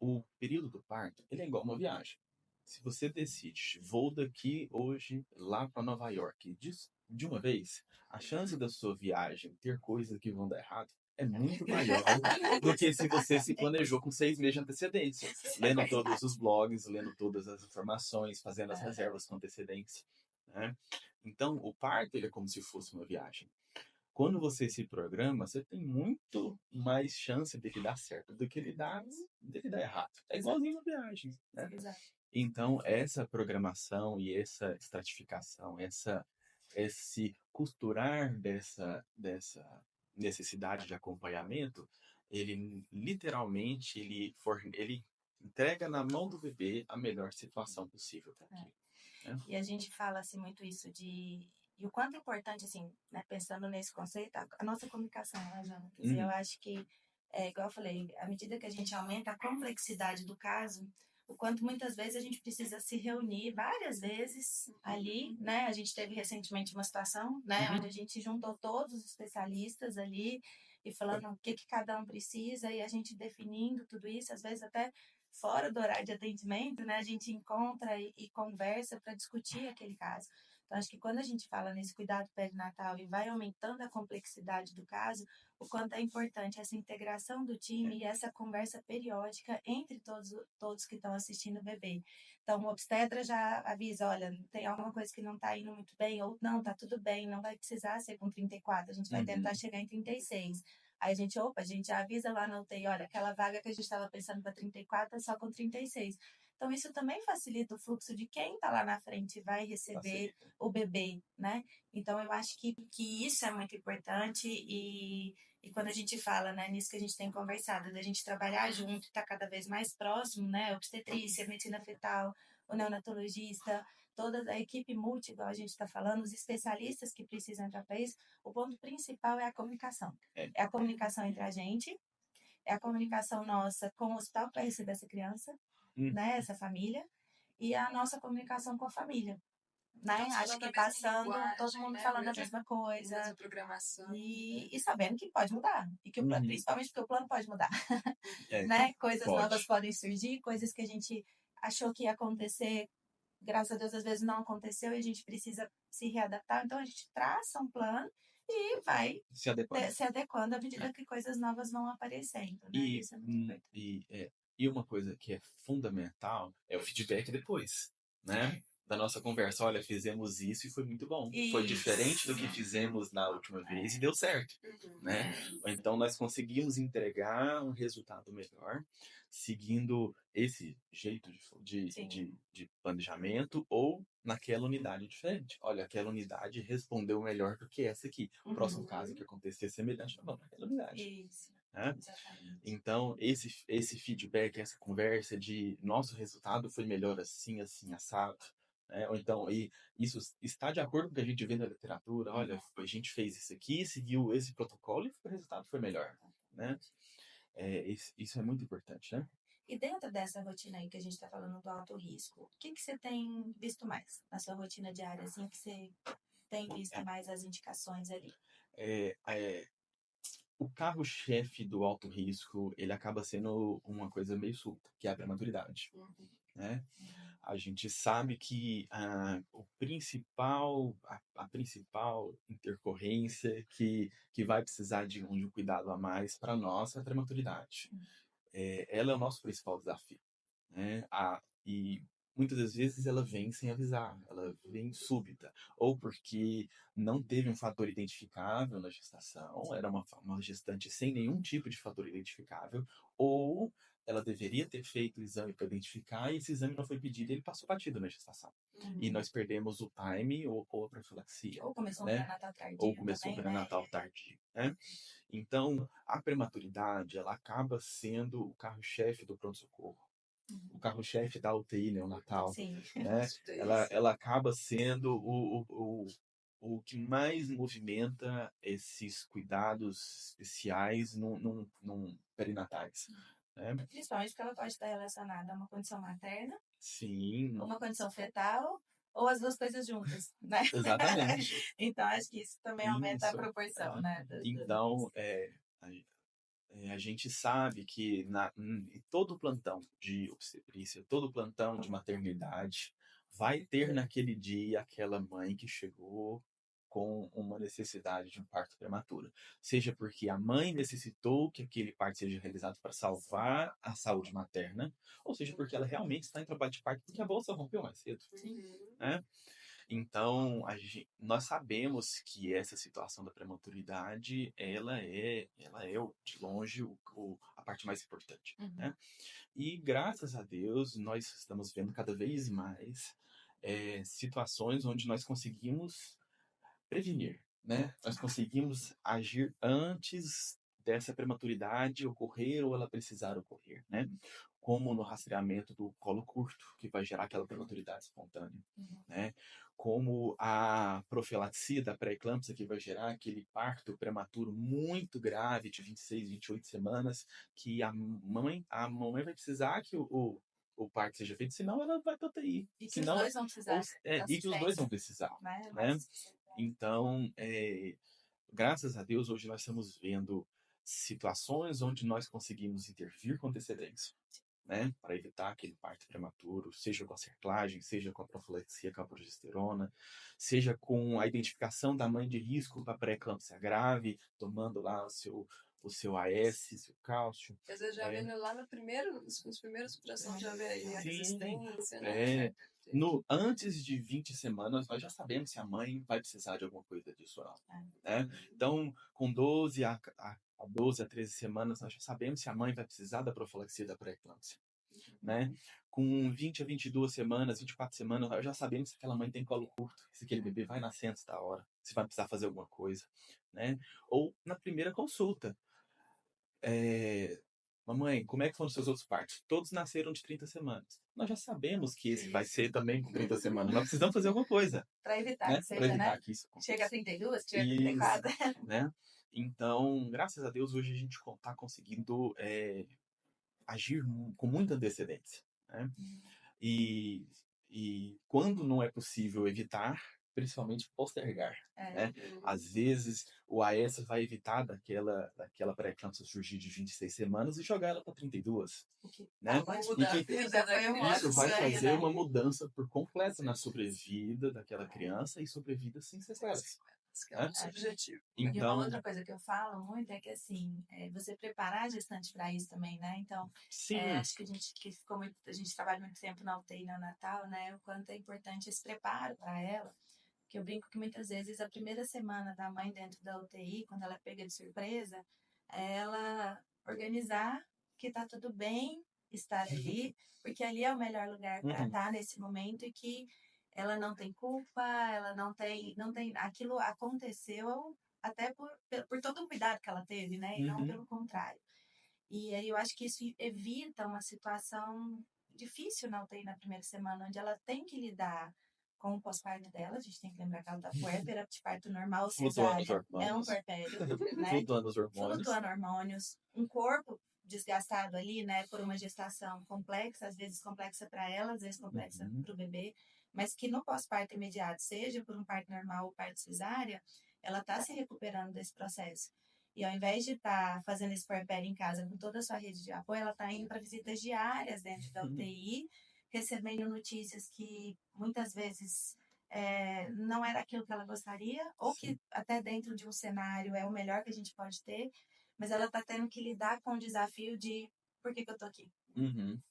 [SPEAKER 3] o período do parto, ele é igual uma viagem. Se você decide, vou daqui hoje lá para Nova York, de uma vez, a chance da sua viagem ter coisas que vão dar errado é muito maior do que se você se planejou com 6 meses de antecedência, lendo todos os blogs, lendo todas as informações, fazendo as reservas com antecedência, né? Então, o parto, ele é como se fosse uma viagem. Quando você se programa, você tem muito mais chance de ele dar certo do que dele dar errado. É igualzinho uma viagem, né?
[SPEAKER 2] Exato.
[SPEAKER 3] Então, essa programação e essa estratificação, esse costurar dessa necessidade de acompanhamento, ele literalmente ele entrega na mão do bebê a melhor situação possível para aquilo, né?
[SPEAKER 2] E a gente fala assim muito isso de e o quanto é importante assim, né, pensando nesse conceito, a nossa comunicação, né, Jonatas? E eu acho que igual eu falei, à medida que a gente aumenta a complexidade do caso, o quanto muitas vezes a gente precisa se reunir várias vezes ali, né? A gente teve recentemente uma situação, né, onde a gente juntou todos os especialistas ali e falando o que cada um precisa e a gente definindo tudo isso, às vezes até fora do horário de atendimento, né, a gente encontra e conversa para discutir aquele caso. Então, acho que quando a gente fala nesse cuidado perinatal e vai aumentando a complexidade do caso, o quanto é importante essa integração do time e essa conversa periódica entre todos que estão assistindo o bebê. Então, o obstetra já avisa, olha, tem alguma coisa que não está indo muito bem, ou não, está tudo bem, não vai precisar ser com 34, a gente vai tentar chegar em 36. Aí a gente já avisa lá na UTI, olha, aquela vaga que a gente estava pensando para 34 é só com 36. Então, isso também facilita o fluxo de quem está lá na frente e vai receber o bebê, né? Então, eu acho que isso é muito importante e quando a gente fala, né, nisso que a gente tem conversado, da gente trabalhar junto, estar cada vez mais próximo, né? Obstetrícia, medicina fetal, o neonatologista, toda a equipe multi, igual a gente está falando, os especialistas que precisam entrar para isso, o ponto principal é a comunicação. É a comunicação entre a gente, é a comunicação nossa com o hospital para receber essa criança, né, essa família, e a nossa comunicação com a família. Né? Acho que passando, todo mundo falando a mesma coisa.
[SPEAKER 1] Mesma programação.
[SPEAKER 2] E sabendo que pode mudar. E que principalmente porque o plano pode mudar.
[SPEAKER 3] É,
[SPEAKER 2] Né? Coisas
[SPEAKER 3] pode.
[SPEAKER 2] novas podem surgir, coisas que a gente achou que ia acontecer, graças a Deus, às vezes não aconteceu e a gente precisa se readaptar. Então a gente traça um plano e vai se adequando à medida que coisas novas vão aparecendo. Né? Isso é muito importante.
[SPEAKER 3] E uma coisa que é fundamental é o feedback depois, né? Da nossa conversa. Olha, fizemos isso e foi muito bom.
[SPEAKER 2] Isso.
[SPEAKER 3] Foi diferente do que fizemos na última vez e deu certo, né? Então nós conseguimos entregar um resultado melhor seguindo esse jeito de planejamento ou naquela unidade diferente. Olha, aquela unidade respondeu melhor do que essa aqui. O próximo caso que acontecer semelhante, vamos naquela unidade.
[SPEAKER 2] Isso.
[SPEAKER 3] Né? Então, esse feedback, essa conversa de nosso resultado foi melhor assim, assim, assado. Né? Ou então, isso está de acordo com o que a gente vê na literatura. Olha, a gente fez isso aqui, seguiu esse protocolo e o resultado foi melhor. Né? Isso é muito importante, né?
[SPEAKER 2] E dentro dessa rotina aí que a gente está falando do alto risco, o que você tem visto mais na sua rotina diária, assim, que você tem visto mais as indicações ali?
[SPEAKER 3] O carro-chefe do alto risco, ele acaba sendo uma coisa meio súbita, que é a prematuridade. Né? A gente sabe que a principal intercorrência que vai precisar de um cuidado a mais para nós é a prematuridade. Ela é o nosso principal desafio. Né? E muitas das vezes ela vem sem avisar, ela vem súbita, ou porque não teve um fator identificável na gestação, era uma gestante sem nenhum tipo de fator identificável, ou ela deveria ter feito o exame para identificar e esse exame não foi pedido e ele passou batido na gestação. E nós perdemos o time ou a profilaxia.
[SPEAKER 2] Ou começou
[SPEAKER 3] né?
[SPEAKER 2] um pré-natal tardio.
[SPEAKER 3] Ou começou
[SPEAKER 2] também,
[SPEAKER 3] um pré-natal tardio. Né? Então, a prematuridade, ela acaba sendo o carro-chefe do pronto-socorro. o carro-chefe da UTI neonatal,
[SPEAKER 2] Sim.
[SPEAKER 3] né? Ela acaba sendo o que mais movimenta esses cuidados especiais num perinatais, né?
[SPEAKER 2] Principalmente porque ela pode estar relacionada a uma condição materna,
[SPEAKER 3] Sim,
[SPEAKER 2] uma condição fetal, ou as duas coisas juntas, né?
[SPEAKER 3] exatamente.
[SPEAKER 2] Então, acho que isso também aumenta a
[SPEAKER 3] Isso.
[SPEAKER 2] proporção, né?
[SPEAKER 3] Então, a gente sabe que em todo plantão de obstetrícia, todo plantão de maternidade, vai ter naquele dia aquela mãe que chegou com uma necessidade de um parto prematuro. Seja porque a mãe necessitou que aquele parto seja realizado para salvar a saúde materna, ou seja porque ela realmente está em trabalho de parto porque a bolsa rompeu mais cedo. Né? Então, nós sabemos que essa situação da prematuridade, de longe, a parte mais importante, né? E, graças a Deus, nós estamos vendo cada vez mais situações onde nós conseguimos prevenir, né? Nós conseguimos agir antes dessa prematuridade ocorrer ou ela precisar ocorrer, né? Como no rastreamento do colo curto, que vai gerar aquela prematuridade espontânea, né? Como a profilaxia da pré-eclâmpsia, que vai gerar aquele parto prematuro muito grave de 26, 28 semanas, que a mamãe vai precisar que o parto seja feito, senão ela vai para UTI.
[SPEAKER 2] E que
[SPEAKER 3] senão,
[SPEAKER 2] os dois vão precisar.
[SPEAKER 3] E que os dois vão precisar, né? Então, graças a Deus, hoje nós estamos vendo situações onde nós conseguimos intervir com antecedência, né, para evitar aquele parto prematuro, seja com a cerclagem, seja com a profilaxia com a progesterona, seja com a identificação da mãe de risco para pré-eclâmpsia grave, tomando lá o seu AS, seu cálcio.
[SPEAKER 1] Às vezes já vendo lá nos primeiros ultrassons, já vê aí a resistência, né?
[SPEAKER 3] Antes de 20 semanas, nós já sabemos se a mãe vai precisar de alguma coisa disso ou não. Né? Então, com 12 a 13 semanas, nós já sabemos se a mãe vai precisar da profilaxia da pré-eclâmpsia. Né? Com 20 a 22 semanas, 24 semanas, nós já sabemos se aquela mãe tem colo curto, se aquele bebê vai nascer antes da hora, se vai precisar fazer alguma coisa. Né? Ou na primeira consulta. Mamãe, como é que foram os seus outros partos? Todos nasceram de 30 semanas. Nós já sabemos que esse vai ser também com 30 semanas. Nós precisamos fazer alguma coisa.
[SPEAKER 2] Para evitar,
[SPEAKER 3] né?
[SPEAKER 2] que seja,
[SPEAKER 3] evitar
[SPEAKER 2] né?
[SPEAKER 3] que isso aconteça.
[SPEAKER 2] Chega a 32, chega a 34.
[SPEAKER 3] Né? Então, graças a Deus, hoje a gente está conseguindo agir com muita antecedência. Né? E quando não é possível evitar, principalmente postergar. Né? Às vezes, o AS vai evitar daquela pré-eclâmpsia surgir de 26 semanas e jogar ela para 32. Né? Isso vai fazer uma mudança por completo na sobrevida daquela criança e sobrevida sem sequelas.
[SPEAKER 1] Que é o nosso objetivo.
[SPEAKER 2] Então, e uma outra coisa que eu falo muito é que, assim, você preparar a gestante para isso também, né? Então, acho que a gente trabalha muito tempo na UTI neonatal, né? O quanto é importante esse preparo para ela. Que eu brinco que muitas vezes a primeira semana da mãe dentro da UTI, quando ela é pega de surpresa, é ela organizar que tá tudo bem estar ali, porque ali é o melhor lugar para estar nesse momento e que ela não tem culpa, ela não tem, aquilo aconteceu até por todo o cuidado que ela teve, né? E não pelo contrário. E aí eu acho que isso evita uma situação difícil na UTI na primeira semana, onde ela tem que lidar com o pós-parto dela. A gente tem que lembrar que ela tá puérpera, de parto normal, cesárea, é um puerpério, né? Flutuando hormônios, um corpo desgastado ali, né, por uma gestação complexa, às vezes complexa para ela, às vezes complexa para o bebê, mas que no pós-parto imediato, seja por um parto normal ou parto cesárea, ela tá se recuperando desse processo. E ao invés de estar fazendo esse puerpério em casa com toda a sua rede de apoio, ela está indo para visitas diárias dentro da UTI, recebendo notícias que muitas vezes não era aquilo que ela gostaria, ou que até dentro de um cenário é o melhor que a gente pode ter, mas ela está tendo que lidar com o desafio de por que eu tô aqui?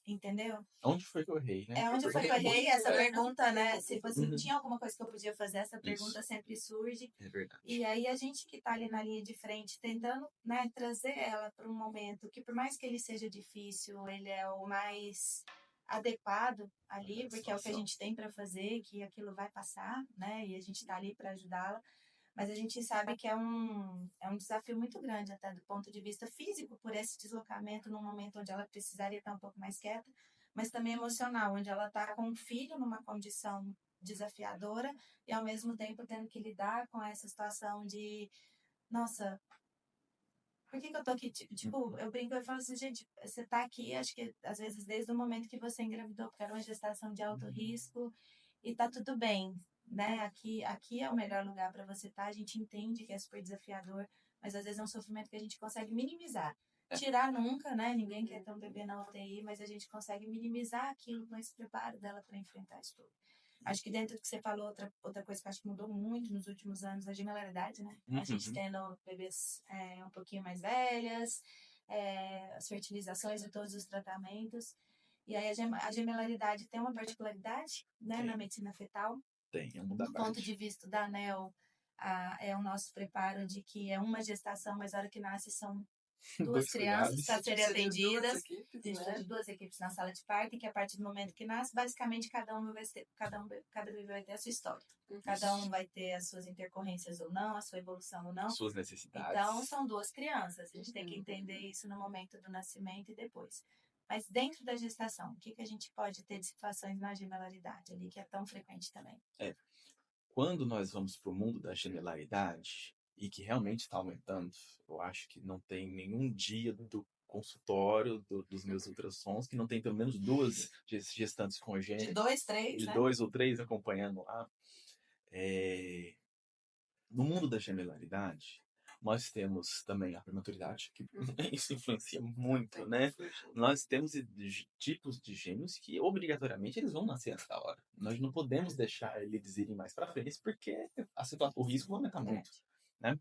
[SPEAKER 2] Entendeu?
[SPEAKER 3] Onde foi que eu errei, né?
[SPEAKER 2] Onde foi que eu errei? Essa pergunta, né? Se tinha alguma coisa que eu podia fazer, essa pergunta sempre surge.
[SPEAKER 3] É verdade.
[SPEAKER 2] E aí a gente que está ali na linha de frente, tentando, né, trazer ela para um momento que, por mais que ele seja difícil, ele é o mais adequado ali, porque é o que a gente tem para fazer, que aquilo vai passar, né? E a gente está ali para ajudá-la. Mas a gente sabe que é um desafio muito grande, até do ponto de vista físico, por esse deslocamento num momento onde ela precisaria estar um pouco mais quieta, mas também emocional, onde ela está com um filho numa condição desafiadora e ao mesmo tempo tendo que lidar com essa situação de, nossa, por que eu tô aqui? Tipo, eu brinco e falo assim, gente, você tá aqui, acho que às vezes desde o momento que você engravidou, porque era uma gestação de alto risco, e tá tudo bem, né? Aqui é o melhor lugar para você estar. A gente entende que é super desafiador, mas às vezes é um sofrimento que a gente consegue minimizar. Tirar nunca, né? Ninguém quer ter um bebê na UTI, mas a gente consegue minimizar aquilo com esse preparo dela para enfrentar isso tudo. Acho que dentro do que você falou, outra coisa que acho que mudou muito nos últimos anos, a gemelaridade, né? A gente tendo bebês um pouquinho mais velhas, as fertilizações e todos os tratamentos. E aí a gemelaridade tem uma particularidade, né, na medicina fetal.
[SPEAKER 3] Tem,
[SPEAKER 2] do ponto de vista da ANEL, é o nosso preparo de que é uma gestação, mas a hora que nasce são duas crianças para serem atendidas. Duas equipes na sala de parto, e que a partir do momento que nasce, basicamente cada bebê vai ter a sua história. Cada um vai ter as suas intercorrências ou não, a sua evolução ou não.
[SPEAKER 3] Suas necessidades.
[SPEAKER 2] Então, são duas crianças. A gente tem que entender isso no momento do nascimento e depois. Mas dentro da gestação, o que a gente pode ter de situações na gemelaridade ali, que é tão frequente também?
[SPEAKER 3] Quando nós vamos para o mundo da gemelaridade, e que realmente está aumentando, eu acho que não tem nenhum dia do consultório dos meus ultrassons que não tem pelo menos 2 gestantes congênitas.
[SPEAKER 2] De 2, 3, né?
[SPEAKER 3] 2 ou 3 acompanhando lá. No mundo da gemelaridade, nós temos também a prematuridade, que isso influencia muito, né? Nós temos tipos de gêmeos que, obrigatoriamente, eles vão nascer antes da hora. Nós não podemos deixar eles irem mais para frente, porque o risco vai aumentar muito, né?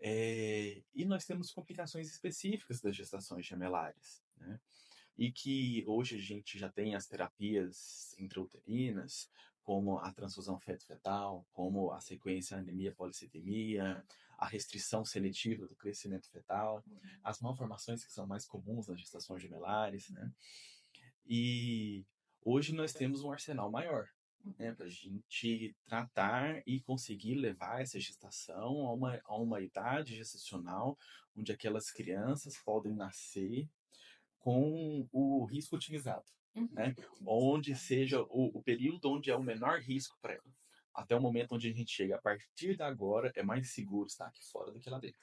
[SPEAKER 3] E nós temos complicações específicas das gestações gemelares, né? E que hoje a gente já tem as terapias intrauterinas, como a transfusão feto-fetal, como a sequência anemia-policitemia, a restrição seletiva do crescimento fetal, as malformações que são mais comuns nas gestações gemelares, né? E hoje nós temos um arsenal maior, né, para a gente tratar e conseguir levar essa gestação a uma idade gestacional onde aquelas crianças podem nascer com o risco otimizado, né? Onde seja o período onde é o menor risco para ela. Até o momento onde a gente chega, a partir de agora, é mais seguro estar aqui fora do que lá dentro.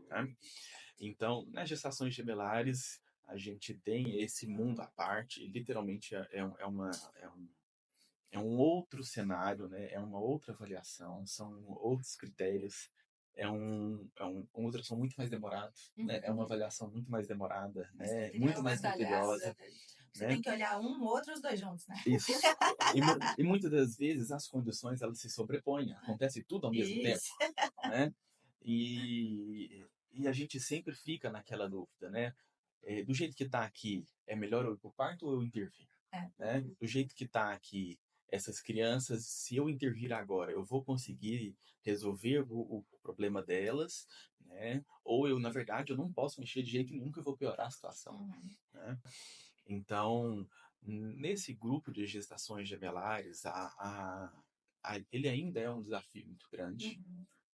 [SPEAKER 3] Né? Então, nas gestações gemelares, a gente tem esse mundo à parte, literalmente é um outro cenário, né? É uma outra avaliação, são outros critérios, um ultrassom muito mais demorado, né? É uma avaliação muito mais demorada, né? Muito mais criteriosa.
[SPEAKER 2] Você tem que olhar um, outro, os dois juntos, né?
[SPEAKER 3] Isso. E muitas das vezes as condições elas se sobrepõem, acontece tudo ao mesmo tempo, né? E a gente sempre fica naquela dúvida, né? Do jeito que está aqui, é melhor eu ir para o parto ou eu intervir? Né? Do jeito que está aqui, essas crianças, se eu intervir agora, eu vou conseguir resolver o problema delas, né? Ou eu, na verdade, eu não posso mexer de jeito nenhum que eu vou piorar a situação, né? Então, nesse grupo de gestações gemelares, ele ainda é um desafio muito grande,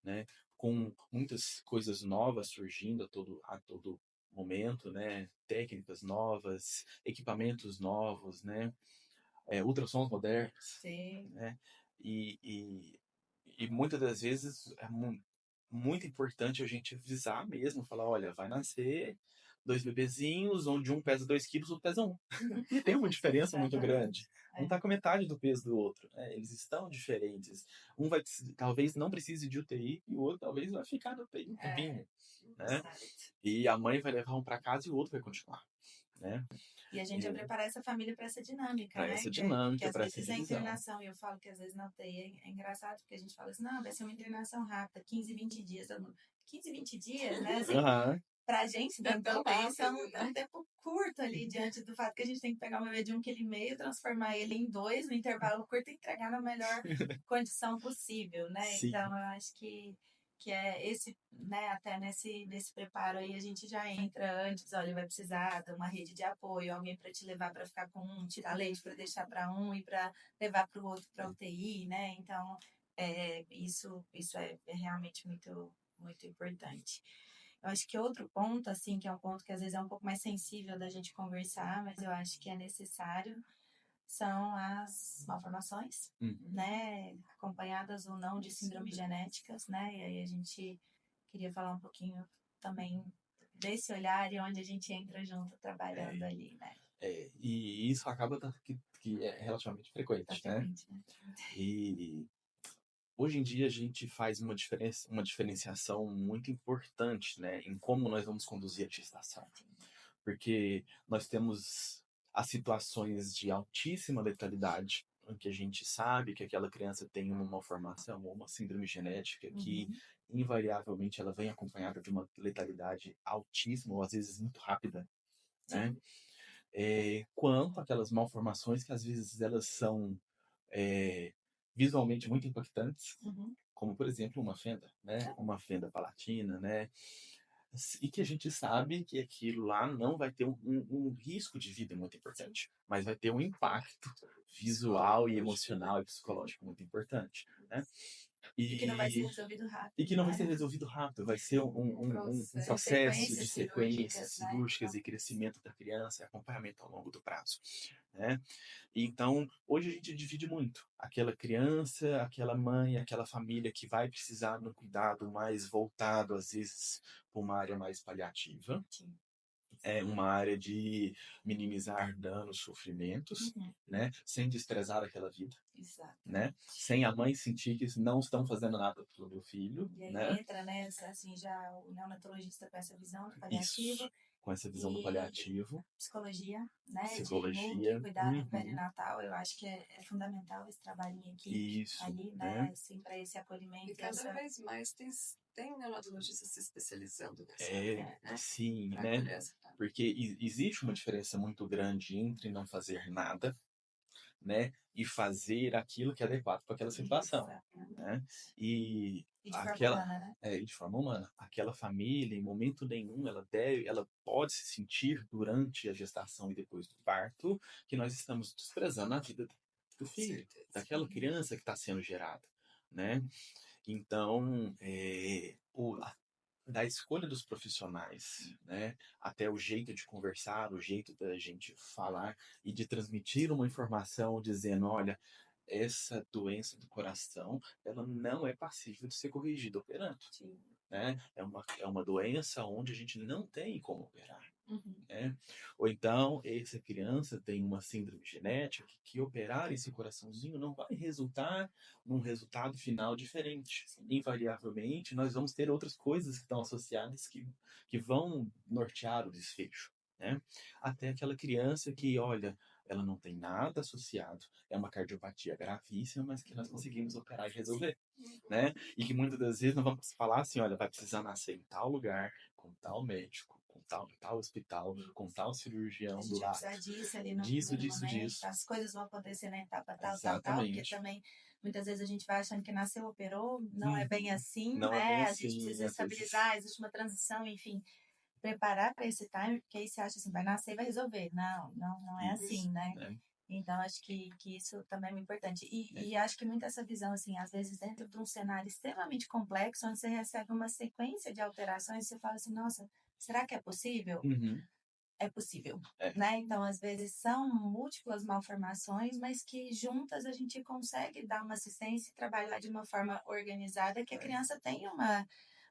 [SPEAKER 3] né? Com muitas coisas novas surgindo a todo momento, né? Técnicas novas, equipamentos novos, né? Ultrassons modernos, né? E muitas das vezes é muito importante a gente avisar mesmo, falar, olha, vai nascer 2 bebezinhos, onde um pesa 2 quilos, outro pesa 1. E tem uma diferença muito grande. Um está com metade do peso do outro, né? Eles estão diferentes. Um talvez não precise de UTI e o outro talvez vai ficar no UTI um tempinho, né? E a mãe vai levar um para casa e o outro vai continuar, né?
[SPEAKER 2] E a gente vai preparar essa família para essa dinâmica,
[SPEAKER 3] pra
[SPEAKER 2] né?
[SPEAKER 3] Essa dinâmica,
[SPEAKER 2] para essa
[SPEAKER 3] divisão.
[SPEAKER 2] A internação, e eu falo que às vezes na UTI é engraçado, porque a gente fala assim, não, vai ser uma internação rápida, 15, 20 dias. 15, 20 dias, né? Assim, pra gente, dentro da UTI, isso é um tempo curto ali, diante do fato que a gente tem que pegar um bebê de 1,5 kg, transformar ele em 2 no intervalo curto e entregar na melhor condição possível, né? Sim. Então, eu acho que é esse, né, até nesse preparo aí a gente já entra antes, olha, vai precisar de uma rede de apoio, alguém para te levar para ficar com um, tirar leite para deixar para um e para levar para o outro para UTI, né? Então, isso é realmente muito, muito importante. Eu acho que outro ponto, assim, que é um ponto que às vezes é um pouco mais sensível da gente conversar, mas eu acho que é necessário, são as malformações, né? Acompanhadas ou não de síndromes genéticas, né? E aí a gente queria falar um pouquinho também desse olhar e onde a gente entra junto trabalhando ali, né?
[SPEAKER 3] E isso acaba que é relativamente frequente, né? E hoje em dia a gente faz uma diferenciação muito importante, né, em como nós vamos conduzir a gestação. Porque nós temos as situações de altíssima letalidade, em que a gente sabe que aquela criança tem uma malformação ou uma síndrome genética que invariavelmente ela vem acompanhada de uma letalidade altíssima ou às vezes muito rápida, né? Quanto aquelas malformações que às vezes elas são visualmente muito impactantes, como por exemplo uma fenda, né? Uma fenda palatina, né? E que a gente sabe que aquilo lá não vai ter um risco de vida muito importante, mas vai ter um impacto visual e emocional e psicológico muito importante, né?
[SPEAKER 2] E que não vai ser resolvido rápido.
[SPEAKER 3] E que não vai ser resolvido rápido, vai ser um processo de sequências cirúrgicas,
[SPEAKER 2] né?
[SPEAKER 3] E crescimento da criança, e acompanhamento ao longo do prazo, né? Então, hoje a gente divide muito. Aquela criança, aquela mãe, aquela família que vai precisar de um cuidado mais voltado, às vezes, para uma área mais paliativa.
[SPEAKER 2] Sim.
[SPEAKER 3] Uma área de minimizar danos, sofrimentos, né? Sem desprezar aquela vida.
[SPEAKER 2] Exato.
[SPEAKER 3] Né? Sem a mãe sentir que não estão fazendo nada pelo meu filho.
[SPEAKER 2] E aí
[SPEAKER 3] né?
[SPEAKER 2] entra, né, assim, já o neonatologista com essa visão do paliativo.
[SPEAKER 3] Isso, com essa visão do paliativo.
[SPEAKER 2] Psicologia, né?
[SPEAKER 3] Psicologia.
[SPEAKER 2] De cuidado perinatal, eu acho que é fundamental esse trabalho em equipe.
[SPEAKER 3] Isso,
[SPEAKER 2] ali, né? Assim, para esse acolhimento.
[SPEAKER 1] E cada vez mais tem neonatologistas se especializando nessa área, né?
[SPEAKER 3] Sim, né? Porque existe uma diferença muito grande entre não fazer nada, né, e fazer aquilo que é adequado para aquela situação, né? E de forma humana, aquela família, em momento nenhum, ela pode se sentir durante a gestação e depois do parto que nós estamos desprezando a vida do filho, daquela criança que está sendo gerada, né? Então, da escolha dos profissionais, né, até o jeito de conversar, o jeito da gente falar e de transmitir uma informação dizendo, olha, essa doença do coração, ela não é passível de ser corrigida operando, né? É uma doença onde a gente não tem como operar. Né? Ou então, essa criança tem uma síndrome genética que operar esse coraçãozinho não vai resultar num resultado final diferente. Invariavelmente, nós vamos ter outras coisas que estão associadas que vão nortear o desfecho. Né? Até aquela criança que, olha, ela não tem nada associado, é uma cardiopatia gravíssima, mas que nós conseguimos operar e resolver. Né? E que muitas das vezes nós vamos falar assim, olha, vai precisar nascer em tal lugar, com tal médico, com tal hospital, com tal cirurgião do lado.
[SPEAKER 2] Disso ali no
[SPEAKER 3] disso.
[SPEAKER 2] momento, as coisas vão acontecer na etapa tal, porque também muitas vezes a gente vai achando que nasceu, operou, não é bem assim,
[SPEAKER 3] não
[SPEAKER 2] né?
[SPEAKER 3] É bem
[SPEAKER 2] a
[SPEAKER 3] assim,
[SPEAKER 2] gente precisa estabilizar, existe uma transição, enfim, preparar para esse time, porque aí você acha assim, vai nascer e vai resolver. Não é assim, né? Então, acho que isso também é muito importante. E acho que muito essa visão, assim, às vezes dentro de um cenário extremamente complexo, onde você recebe uma sequência de alterações, você fala assim, nossa, será que é possível? É possível, né? Então, às vezes são múltiplas malformações, mas que juntas a gente consegue dar uma assistência e trabalhar de uma forma organizada, que a criança tenha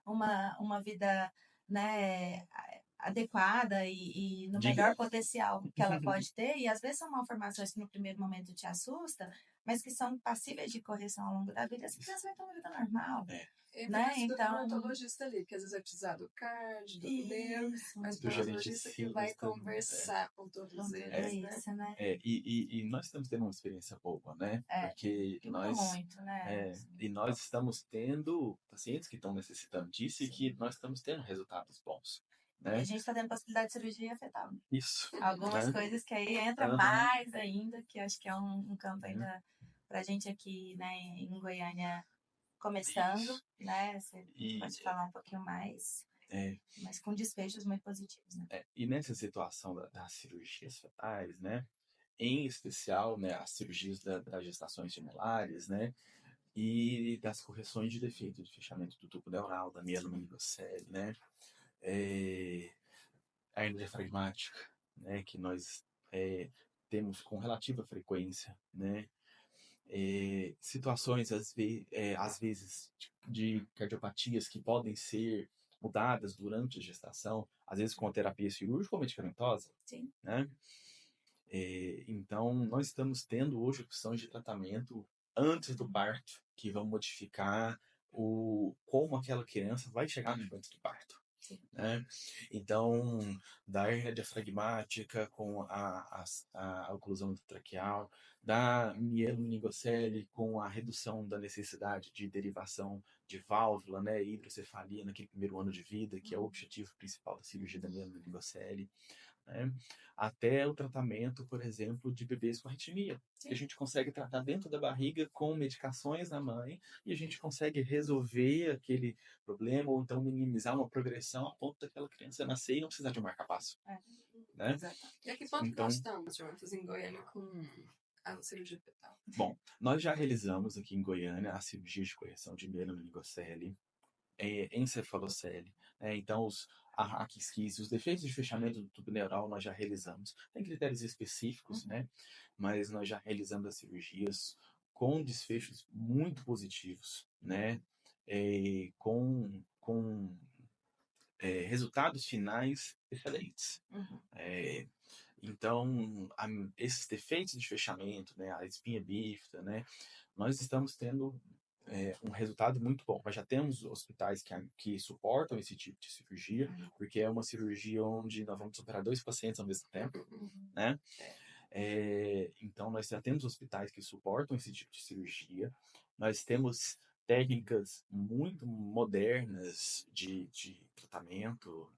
[SPEAKER 2] uma vida, né, adequada e no melhor potencial que ela pode ter. E às vezes são malformações que no primeiro momento te assustam, mas que são passíveis de correção ao longo da vida. Essa criança vai ter uma vida normal. Né?
[SPEAKER 1] Então, do neonatologista ali, que às vezes vai precisar do cardio, do neuro, mas do neonatologista que vai conversar com todos eles, né?
[SPEAKER 3] E nós estamos tendo uma experiência boa, né? Porque
[SPEAKER 2] muito, né?
[SPEAKER 3] E nós estamos tendo pacientes que estão necessitando disso e que nós estamos tendo resultados bons. Né?
[SPEAKER 2] E a gente está tendo possibilidade de cirurgia fetal.
[SPEAKER 3] Isso.
[SPEAKER 2] Algumas coisas que aí entra mais ainda, que acho que é um campo ainda pra gente aqui, né, em Goiânia, começando, né? Você pode falar um pouquinho mais, mas com desfechos muito positivos, né?
[SPEAKER 3] E nessa situação das cirurgias fetais, né? Em especial, né, as cirurgias das gestações gemelares, né? E das correções de defeito de fechamento do tubo neural, da mielomeningocele, né? a hernia diafragmática, né, que nós temos com relativa frequência, né, situações às vezes de cardiopatias que podem ser mudadas durante a gestação, às vezes com a terapia cirúrgica ou medicamentosa,
[SPEAKER 2] Sim.
[SPEAKER 3] né? Então, nós estamos tendo hoje opções de tratamento antes do parto que vão modificar como aquela criança vai chegar no momento do parto. Né? Então, da hernia diafragmática com a oclusão traqueal, da mielomeningocele com a redução da necessidade de derivação de válvula, né, hidrocefalia naquele primeiro ano de vida, que é o objetivo principal da cirurgia da mielomeningocele, né? Até o tratamento, por exemplo, de bebês com arritmia, que a gente consegue tratar dentro da barriga com medicações na mãe e a gente consegue resolver aquele problema ou então minimizar uma progressão a ponto daquela criança nascer e não precisar de um marca-passo. Né?
[SPEAKER 1] E a que ponto então, nós estamos, Jonas, em Goiânia com a cirurgia fetal?
[SPEAKER 3] Bom, nós já realizamos aqui em Goiânia a cirurgia de correção de mielomeningocele, encefalocele, né? Então a quisquise, os defeitos de fechamento do tubo neural nós já realizamos. Tem critérios específicos, né? Mas nós já realizamos as cirurgias com desfechos muito positivos, né? Com resultados finais excelentes. Então, esses defeitos de fechamento, né, a espinha bífida, né, nós estamos tendo um resultado muito bom. Nós já temos hospitais que suportam esse tipo de cirurgia, porque é uma cirurgia onde nós vamos operar 2 pacientes ao mesmo tempo, né? Então, nós já temos hospitais que suportam esse tipo de cirurgia. Nós temos técnicas muito modernas de tratamento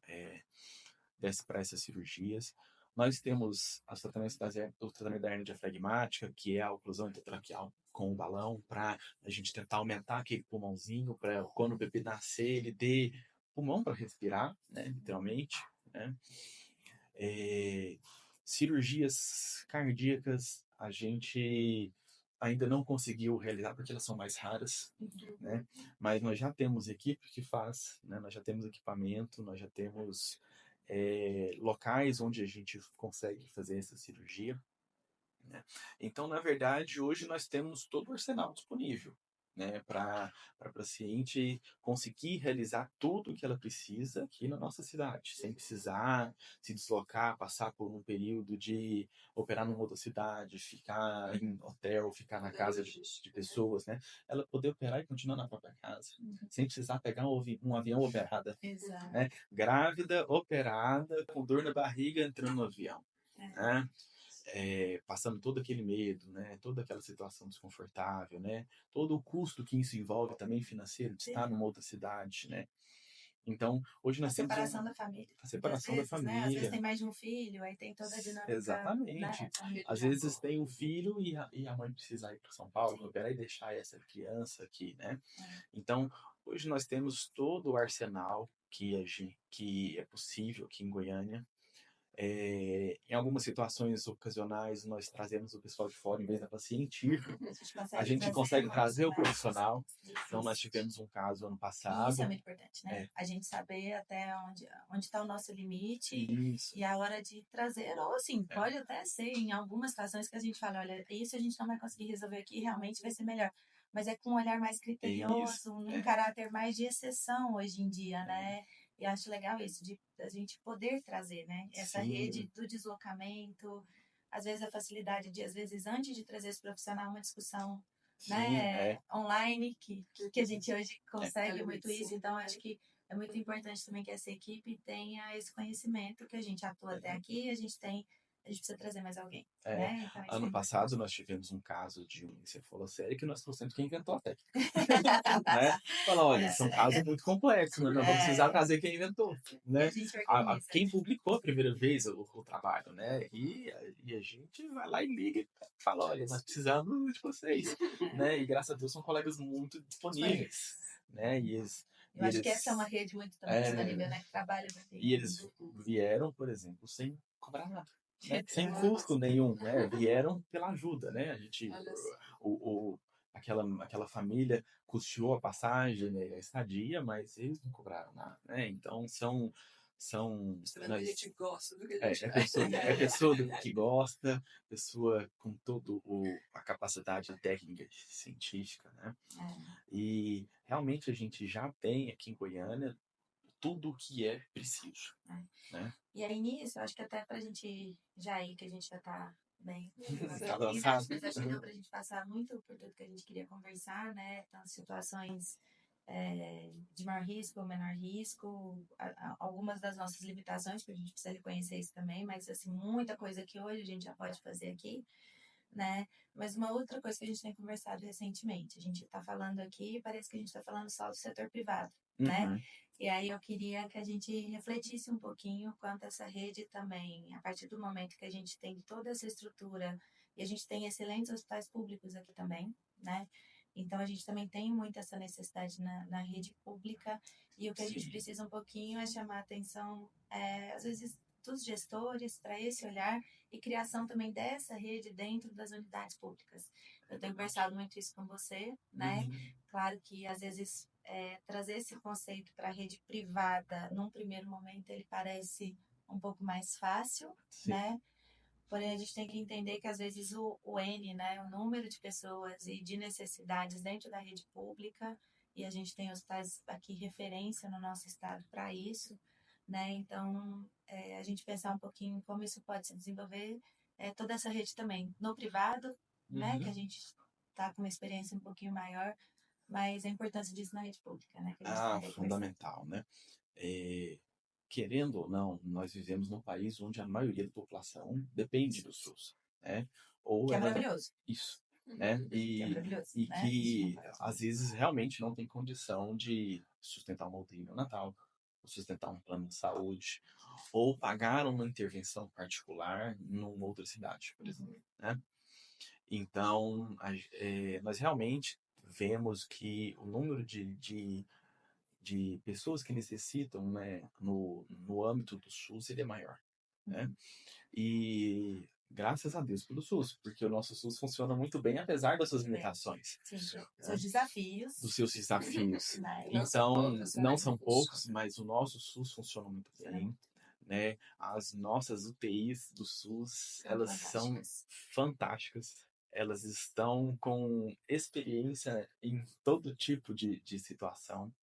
[SPEAKER 3] para essas cirurgias. Nós temos o tratamento da hernia diafragmática, que é a oclusão endotraqueal com o balão, para a gente tentar aumentar aquele pulmãozinho, para quando o bebê nascer, ele ter pulmão para respirar, né, literalmente. Né? Cirurgias cardíacas, a gente ainda não conseguiu realizar, porque elas são mais raras, né? Mas nós já temos equipe que faz, né? Nós já temos equipamento, nós já temos locais onde a gente consegue fazer essa cirurgia, né? Então, na verdade, hoje nós temos todo o arsenal disponível, né, para a paciente conseguir realizar tudo o que ela precisa aqui na nossa cidade, sem precisar se deslocar, passar por um período de operar numa outra cidade, ficar em hotel, ficar na casa de pessoas, né? Ela poder operar e continuar na própria casa, sem precisar pegar um avião operada.
[SPEAKER 2] Exato.
[SPEAKER 3] Né? Grávida, operada, com dor na barriga, entrando no avião. Né? Passando todo aquele medo, né? Toda aquela situação desconfortável, né? Todo o custo que isso envolve também financeiro, de estar numa outra cidade, né? Então, hoje nós temos
[SPEAKER 2] separação da família.
[SPEAKER 3] A separação da família.
[SPEAKER 2] Né? Às vezes tem mais de um filho, aí tem toda a dinâmica.
[SPEAKER 3] Exatamente.
[SPEAKER 2] Né?
[SPEAKER 3] Às vezes tem um filho e a mãe precisa ir para São Paulo, operar e deixar essa criança aqui, né? Então, hoje nós temos todo o arsenal que é possível aqui em Goiânia. Em algumas situações ocasionais, nós trazemos o pessoal de fora em vez da paciente ir. A gente consegue trazer o profissional. Então, nós tivemos um caso ano passado.
[SPEAKER 2] E isso é muito importante, né? A gente saber até onde está o nosso limite.
[SPEAKER 3] Isso.
[SPEAKER 2] E a hora de trazer, ou assim, pode até ser em algumas situações que a gente fala, olha, isso a gente não vai conseguir resolver aqui, realmente vai ser melhor. Mas é com um olhar mais criterioso, num caráter mais de exceção hoje em dia, né? E acho legal isso, de a gente poder trazer, né? Essa rede do deslocamento, às vezes a facilidade de, às vezes, antes de trazer esse profissional, uma discussão, né? Online, que a gente hoje consegue muito isso. Então, acho que é muito importante também que essa equipe tenha esse conhecimento que a gente atua até aqui, a gente precisa trazer mais alguém. Né? Então,
[SPEAKER 3] ano passado nós tivemos um caso de um encefalocele que nós trouxemos quem inventou a técnica. Né? Fala, olha, esse é um caso muito complexo, mas nós vamos precisar trazer quem inventou. Né? Quem publicou a primeira vez o trabalho, né? E a gente vai lá e liga e fala, olha, nós precisamos de vocês. Né? E graças a Deus são colegas muito disponíveis. Né?
[SPEAKER 2] Eu acho que essa é uma rede muito também disponível, né? Que trabalha também.
[SPEAKER 3] E eles vieram, por exemplo, sem cobrar nada. Né? Sem custo nenhum, né? Vieram pela ajuda, né? A gente, aquela família custeou a passagem, né, a estadia, mas eles não cobraram nada, né? Então são
[SPEAKER 1] Mostrando que a gente gosta do que a
[SPEAKER 3] é
[SPEAKER 1] gente
[SPEAKER 3] pessoa que gosta, pessoa com toda a capacidade técnica e científica, né?
[SPEAKER 2] É.
[SPEAKER 3] E realmente a gente já tem aqui em Goiânia tudo o que é preciso, né?
[SPEAKER 2] E aí nisso, eu acho que até pra gente já ir, que a gente já tá bem
[SPEAKER 3] Tá
[SPEAKER 2] mas
[SPEAKER 3] lançado?
[SPEAKER 2] acho que deu pra gente passar muito por tudo que a gente queria conversar, né? Tanto situações de maior risco ou menor risco, algumas das nossas limitações, porque a gente precisa reconhecer isso também, mas assim, muita coisa que hoje a gente já pode fazer aqui, né? Mas uma outra coisa que a gente tem conversado recentemente, a gente está falando aqui, parece que a gente está falando só do setor privado, né?
[SPEAKER 3] Uhum.
[SPEAKER 2] E aí eu queria que a gente refletisse um pouquinho quanto essa rede também, a partir do momento que a gente tem toda essa estrutura e a gente tem excelentes hospitais públicos aqui também, né? Então a gente também tem muito essa necessidade na rede pública e o que a gente
[SPEAKER 3] Sim.
[SPEAKER 2] precisa um pouquinho é chamar a atenção, às vezes, dos gestores para esse olhar e criação também dessa rede dentro das unidades públicas. Eu tenho conversado muito isso com você, né?
[SPEAKER 3] Uhum.
[SPEAKER 2] Claro que às vezes trazer esse conceito para a rede privada, num primeiro momento, ele parece um pouco mais fácil,
[SPEAKER 3] Sim.
[SPEAKER 2] né? Porém, a gente tem que entender que às vezes o N, né, o número de pessoas e de necessidades dentro da rede pública, e a gente tem hospitais aqui referência no nosso estado para isso, né? Então, a gente pensar um pouquinho como isso pode se desenvolver, toda essa rede também no privado, né, que a
[SPEAKER 3] Uhum.
[SPEAKER 2] gente está com uma experiência um pouquinho maior, mas a importância disso na rede pública, né, que a gente está reforçando.
[SPEAKER 3] Fundamental, né? Querendo ou não, nós vivemos num país onde a maioria da população depende do SUS, né? Ou
[SPEAKER 2] Que é
[SPEAKER 3] ela
[SPEAKER 2] maravilhoso.
[SPEAKER 3] isso, né?
[SPEAKER 2] Que é maravilhoso,
[SPEAKER 3] E
[SPEAKER 2] né? A gente não
[SPEAKER 3] que
[SPEAKER 2] pode
[SPEAKER 3] às vezes realmente não tem condição de sustentar uma UTI neonatal, ou sustentar um plano de saúde, ou pagar uma intervenção particular numa outra cidade, por exemplo, né? Então, nós realmente vemos que o número de pessoas que necessitam, né, no âmbito do SUS, ele é maior, né? E graças a Deus pelo SUS, porque o nosso SUS funciona muito bem, apesar das suas limitações.
[SPEAKER 2] Sim,
[SPEAKER 3] né?
[SPEAKER 2] seus desafios.
[SPEAKER 3] Dos seus desafios.
[SPEAKER 2] Né?
[SPEAKER 3] Então, não são poucos, mas o nosso SUS funciona muito
[SPEAKER 2] Funciona
[SPEAKER 3] bem, né? As nossas UTIs do SUS,
[SPEAKER 2] São
[SPEAKER 3] elas são
[SPEAKER 2] fantásticas.
[SPEAKER 3] fantásticas. Elas estão com experiência em todo tipo de situação.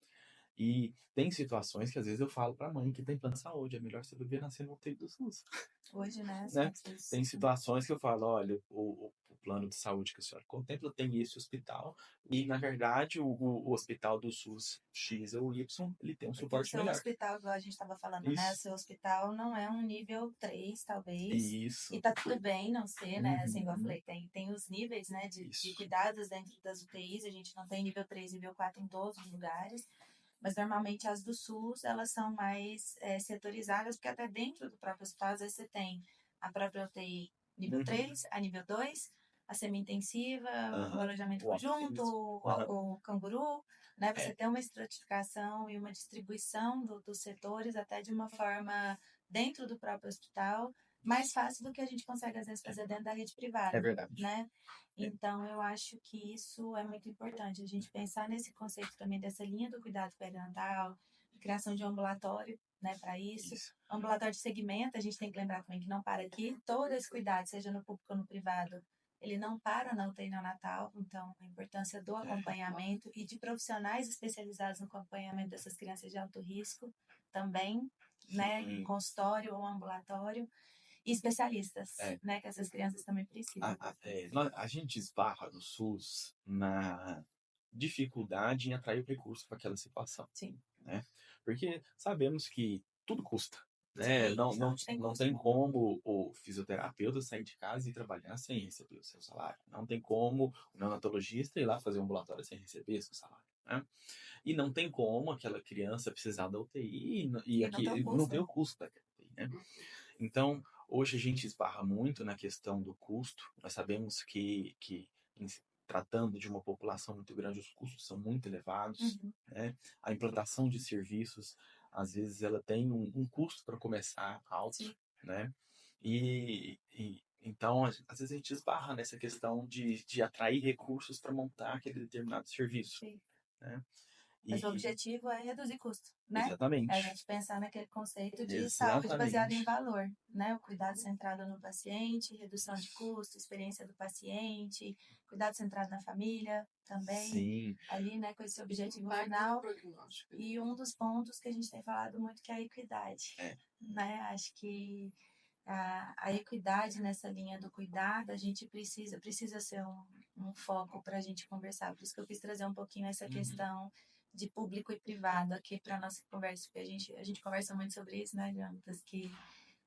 [SPEAKER 3] E tem situações que às vezes eu falo para a mãe que tem plano de saúde, é melhor você viver nascer no UTI do SUS.
[SPEAKER 2] Hoje, né?
[SPEAKER 3] Né? Tem situações que eu falo, olha, o plano de saúde que a senhora contempla tem esse hospital e, na verdade, o hospital do SUS X ou Y, ele tem um
[SPEAKER 2] Porque o
[SPEAKER 3] suporte
[SPEAKER 2] seu
[SPEAKER 3] melhor.
[SPEAKER 2] hospital, igual a gente estava falando, né? O
[SPEAKER 3] Isso.
[SPEAKER 2] seu hospital não é um nível 3, talvez.
[SPEAKER 3] Isso.
[SPEAKER 2] E tá tudo bem não ser, né? Assim, igual eu
[SPEAKER 3] Uhum.
[SPEAKER 2] falei, tem os níveis, né? De
[SPEAKER 3] Isso.
[SPEAKER 2] cuidados dentro das UTIs. A gente não tem nível 3, nível 4 em todos os lugares. Mas normalmente as do SUS, elas são mais setorizadas, porque até dentro do próprio hospital, às vezes você tem a própria UTI nível
[SPEAKER 3] Uhum.
[SPEAKER 2] 3, a nível 2, a semi-intensiva, o alojamento
[SPEAKER 3] O
[SPEAKER 2] conjunto,
[SPEAKER 3] Uhum.
[SPEAKER 2] o canguru, né? Você tem uma estratificação e uma distribuição dos setores até de uma forma dentro do próprio hospital, mais fácil do que a gente consegue às vezes fazer dentro da rede privada,
[SPEAKER 3] É verdade.
[SPEAKER 2] né? Então eu acho que isso é muito importante, a gente pensar nesse conceito também dessa linha do cuidado perinatal, criação de um ambulatório, né, para isso. Ambulatório de segmento, a gente tem que lembrar também que não para aqui, todo esse cuidado, seja no público ou no privado, ele não para na UTI neonatal, então a importância do acompanhamento e de profissionais especializados no acompanhamento dessas crianças de alto risco também, né, em consultório ou ambulatório, e especialistas, né, que essas crianças também precisam.
[SPEAKER 3] A gente esbarra no SUS na dificuldade em atrair recursos para aquela situação.
[SPEAKER 2] Sim.
[SPEAKER 3] Né? Porque sabemos que tudo custa. Né?
[SPEAKER 2] Sim,
[SPEAKER 3] Não tem como o fisioterapeuta sair de casa e trabalhar sem receber o seu salário. Não tem como o neonatologista ir lá fazer um ambulatório sem receber o seu salário. Né? E não tem como aquela criança precisar da UTI e aqui não tem o custo da UTI. Né? Então, hoje a gente esbarra muito na questão do custo. Nós sabemos que tratando de uma população muito grande, os custos são muito elevados. Né? A implantação de serviços, às vezes, ela tem um custo para começar alto. Né? E Então, às vezes a gente esbarra nessa questão de atrair recursos para montar aquele determinado serviço,
[SPEAKER 2] Sim.
[SPEAKER 3] né?
[SPEAKER 2] Mas o
[SPEAKER 3] E,
[SPEAKER 2] objetivo é reduzir custo, né? É a
[SPEAKER 3] exatamente,
[SPEAKER 2] gente pensar naquele conceito de saúde baseada em
[SPEAKER 3] exatamente.
[SPEAKER 2] valor, né? O cuidado centrado no paciente, redução de custo, experiência do paciente, cuidado centrado na família também,
[SPEAKER 3] Sim,
[SPEAKER 2] ali, né? Com esse objetivo
[SPEAKER 1] Impacto
[SPEAKER 2] final.
[SPEAKER 1] prognóstico.
[SPEAKER 2] E um dos pontos que a gente tem falado muito que é a equidade,
[SPEAKER 3] é,
[SPEAKER 2] né? Acho que a equidade nessa linha do cuidado, a gente precisa ser um foco para a gente conversar. Por isso que eu quis trazer um pouquinho essa questão de público e privado aqui para nossa conversa, porque a gente conversa muito sobre isso, né, Jonatas? Que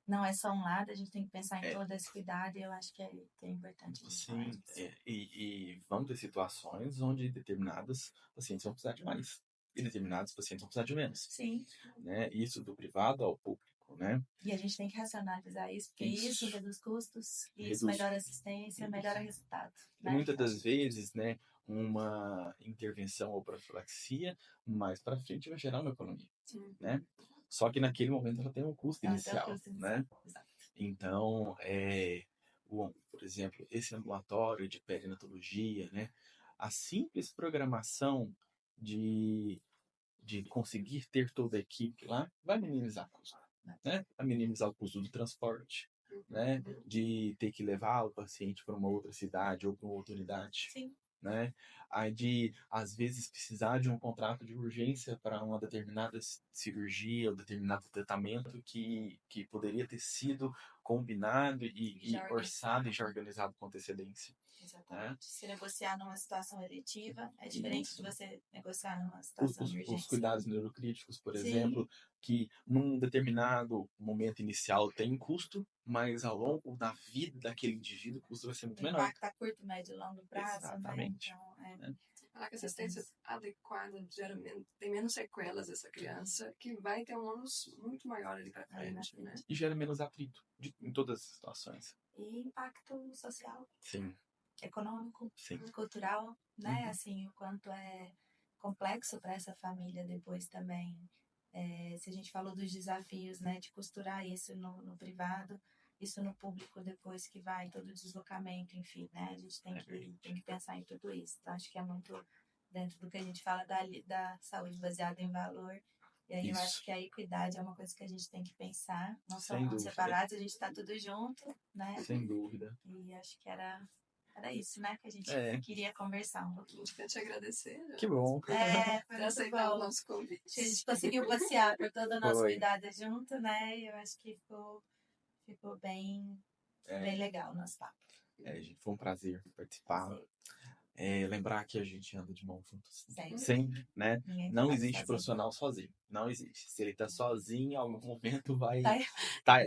[SPEAKER 2] não é só um lado, a gente tem que pensar em
[SPEAKER 3] é,
[SPEAKER 2] todo esse cuidado e eu acho que é importante a gente falar
[SPEAKER 3] sim,
[SPEAKER 2] disso.
[SPEAKER 3] e vão ter situações onde determinados pacientes vão precisar de mais e determinados pacientes vão precisar de menos,
[SPEAKER 2] Sim,
[SPEAKER 3] né? Isso do privado ao público, né?
[SPEAKER 2] e a gente tem que racionalizar isso, porque isso
[SPEAKER 3] Isso
[SPEAKER 2] reduz custos, isso
[SPEAKER 3] reduz.
[SPEAKER 2] melhora a assistência, melhora resultado,
[SPEAKER 3] E
[SPEAKER 2] né?
[SPEAKER 3] muitas
[SPEAKER 2] Eu acho
[SPEAKER 3] das
[SPEAKER 2] que é isso.
[SPEAKER 3] vezes, né, uma intervenção ou profilaxia mais para frente vai gerar uma economia, né? Só que naquele momento ela tem um custo
[SPEAKER 2] Ela tem o
[SPEAKER 3] inicial,
[SPEAKER 2] custo inicial,
[SPEAKER 3] né?
[SPEAKER 2] exato.
[SPEAKER 3] Então, por exemplo, esse ambulatório de perinatologia, né? A simples programação de, de conseguir ter toda a equipe lá vai minimizar custo, né? Vai minimizar o custo do transporte, né? De ter que levar o paciente para uma outra cidade ou para uma outra unidade,
[SPEAKER 2] Sim,
[SPEAKER 3] né? Aí de, às vezes, precisar de um contrato de urgência para uma determinada cirurgia ou determinado tratamento que poderia ter sido combinado e
[SPEAKER 2] já
[SPEAKER 3] orçado
[SPEAKER 2] organizado.
[SPEAKER 3] e já organizado com antecedência, né?
[SPEAKER 2] Exatamente. Se negociar numa situação eletiva é diferente de
[SPEAKER 3] Isso.
[SPEAKER 2] você negociar numa
[SPEAKER 3] Os,
[SPEAKER 2] situação de
[SPEAKER 3] os, os
[SPEAKER 2] urgência.
[SPEAKER 3] cuidados neurocríticos, por
[SPEAKER 2] Sim,
[SPEAKER 3] exemplo, que num determinado momento inicial tem custo, mas ao longo da vida daquele indivíduo o custo vai ser
[SPEAKER 2] o
[SPEAKER 3] muito menor.
[SPEAKER 2] impacto a curto, médio e longo prazo, né?
[SPEAKER 3] Exatamente.
[SPEAKER 2] Então,
[SPEAKER 3] Né?
[SPEAKER 1] A assistência adequada geralmente tem menos sequelas essa criança, que vai ter um ônus muito maior ali para
[SPEAKER 2] aí na
[SPEAKER 1] frente, né?
[SPEAKER 2] frente.
[SPEAKER 3] E gera menos atrito em todas as situações.
[SPEAKER 2] E impacto social,
[SPEAKER 3] Sim,
[SPEAKER 2] econômico,
[SPEAKER 3] sim.
[SPEAKER 2] cultural, né?
[SPEAKER 3] Uhum.
[SPEAKER 2] Assim, o quanto é complexo para essa família depois também. Se a gente falou dos desafios, né, de costurar isso no privado, isso no público depois que vai todo o deslocamento, enfim, né? A gente tem que pensar em tudo isso. Então, acho que é muito dentro do que a gente fala da saúde baseada em valor. E aí eu acho
[SPEAKER 3] Isso.
[SPEAKER 2] que a equidade é uma coisa que a gente tem que pensar. Não
[SPEAKER 3] Sem
[SPEAKER 2] são
[SPEAKER 3] dúvida.
[SPEAKER 2] separados, a gente está tudo junto, né?
[SPEAKER 3] Sem dúvida.
[SPEAKER 2] E acho que era isso, né? Que a gente
[SPEAKER 3] É.
[SPEAKER 2] queria conversar um pouquinho.
[SPEAKER 1] Quero te agradecer,
[SPEAKER 3] Que bom.
[SPEAKER 2] Foi
[SPEAKER 1] por
[SPEAKER 2] muito
[SPEAKER 1] aceitar o
[SPEAKER 2] bom.
[SPEAKER 1] nosso convite.
[SPEAKER 2] Acho que a gente conseguiu passear por toda a nossa
[SPEAKER 3] Foi.
[SPEAKER 2] unidade junto, né? E eu acho que ficou bem legal o nosso papo.
[SPEAKER 3] Gente, foi um prazer participar.
[SPEAKER 2] Sim,
[SPEAKER 3] Lembrar que a gente anda de mão juntos.
[SPEAKER 2] sempre.
[SPEAKER 3] Sempre, né?
[SPEAKER 2] Ninguém
[SPEAKER 3] Não
[SPEAKER 2] trabalha
[SPEAKER 3] existe
[SPEAKER 2] sozinho.
[SPEAKER 3] profissional sozinho. Não existe. Se ele tá sozinho, em algum momento vai,
[SPEAKER 2] Tá-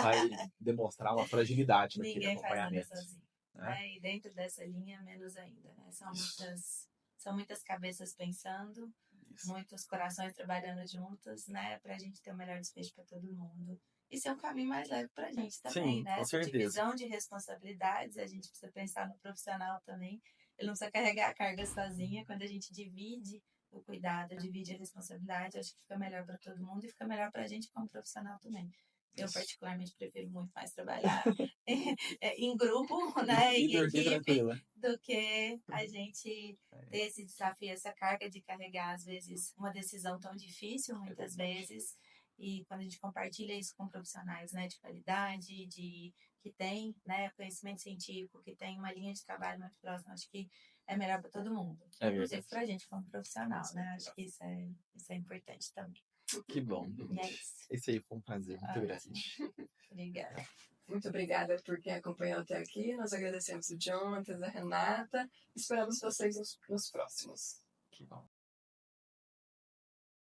[SPEAKER 3] vai demonstrar uma fragilidade naquele
[SPEAKER 2] Ninguém faz nada
[SPEAKER 3] acompanhamento.
[SPEAKER 2] sozinho.
[SPEAKER 3] Né?
[SPEAKER 2] Né? E dentro dessa linha, menos ainda. Né?
[SPEAKER 3] Isso.
[SPEAKER 2] São muitas cabeças pensando,
[SPEAKER 3] Isso.
[SPEAKER 2] muitos corações trabalhando juntos, né? Pra gente ter o melhor desfecho para todo mundo. E ser um caminho mais leve pra gente também,
[SPEAKER 3] Sim,
[SPEAKER 2] né?
[SPEAKER 3] com
[SPEAKER 2] Essa
[SPEAKER 3] certeza.
[SPEAKER 2] divisão de responsabilidades, a gente precisa pensar no profissional também. Ele não precisa carregar a carga sozinha. Quando a gente divide o cuidado, divide a responsabilidade, acho que fica melhor para todo mundo e fica melhor pra gente como profissional também. Eu, particularmente, prefiro muito mais trabalhar em grupo, né, em
[SPEAKER 3] E
[SPEAKER 2] equipe,
[SPEAKER 3] tranquila.
[SPEAKER 2] do que a gente ter esse desafio, essa carga de carregar, às vezes, uma decisão tão difícil, muitas vezes. E quando a gente compartilha isso com profissionais, né, de qualidade, que tem, né, conhecimento científico, que tem uma linha de trabalho muito próxima, acho que é melhor para todo mundo. Inclusive para a gente como profissional, né? Acho que isso é importante também.
[SPEAKER 3] Que bom.
[SPEAKER 2] E é isso.
[SPEAKER 3] Esse aí foi um prazer muito grande.
[SPEAKER 2] Obrigada.
[SPEAKER 1] Muito obrigada por quem acompanhou até aqui. Nós agradecemos o Jonathan, a Renata. Esperamos vocês nos próximos.
[SPEAKER 3] Que bom.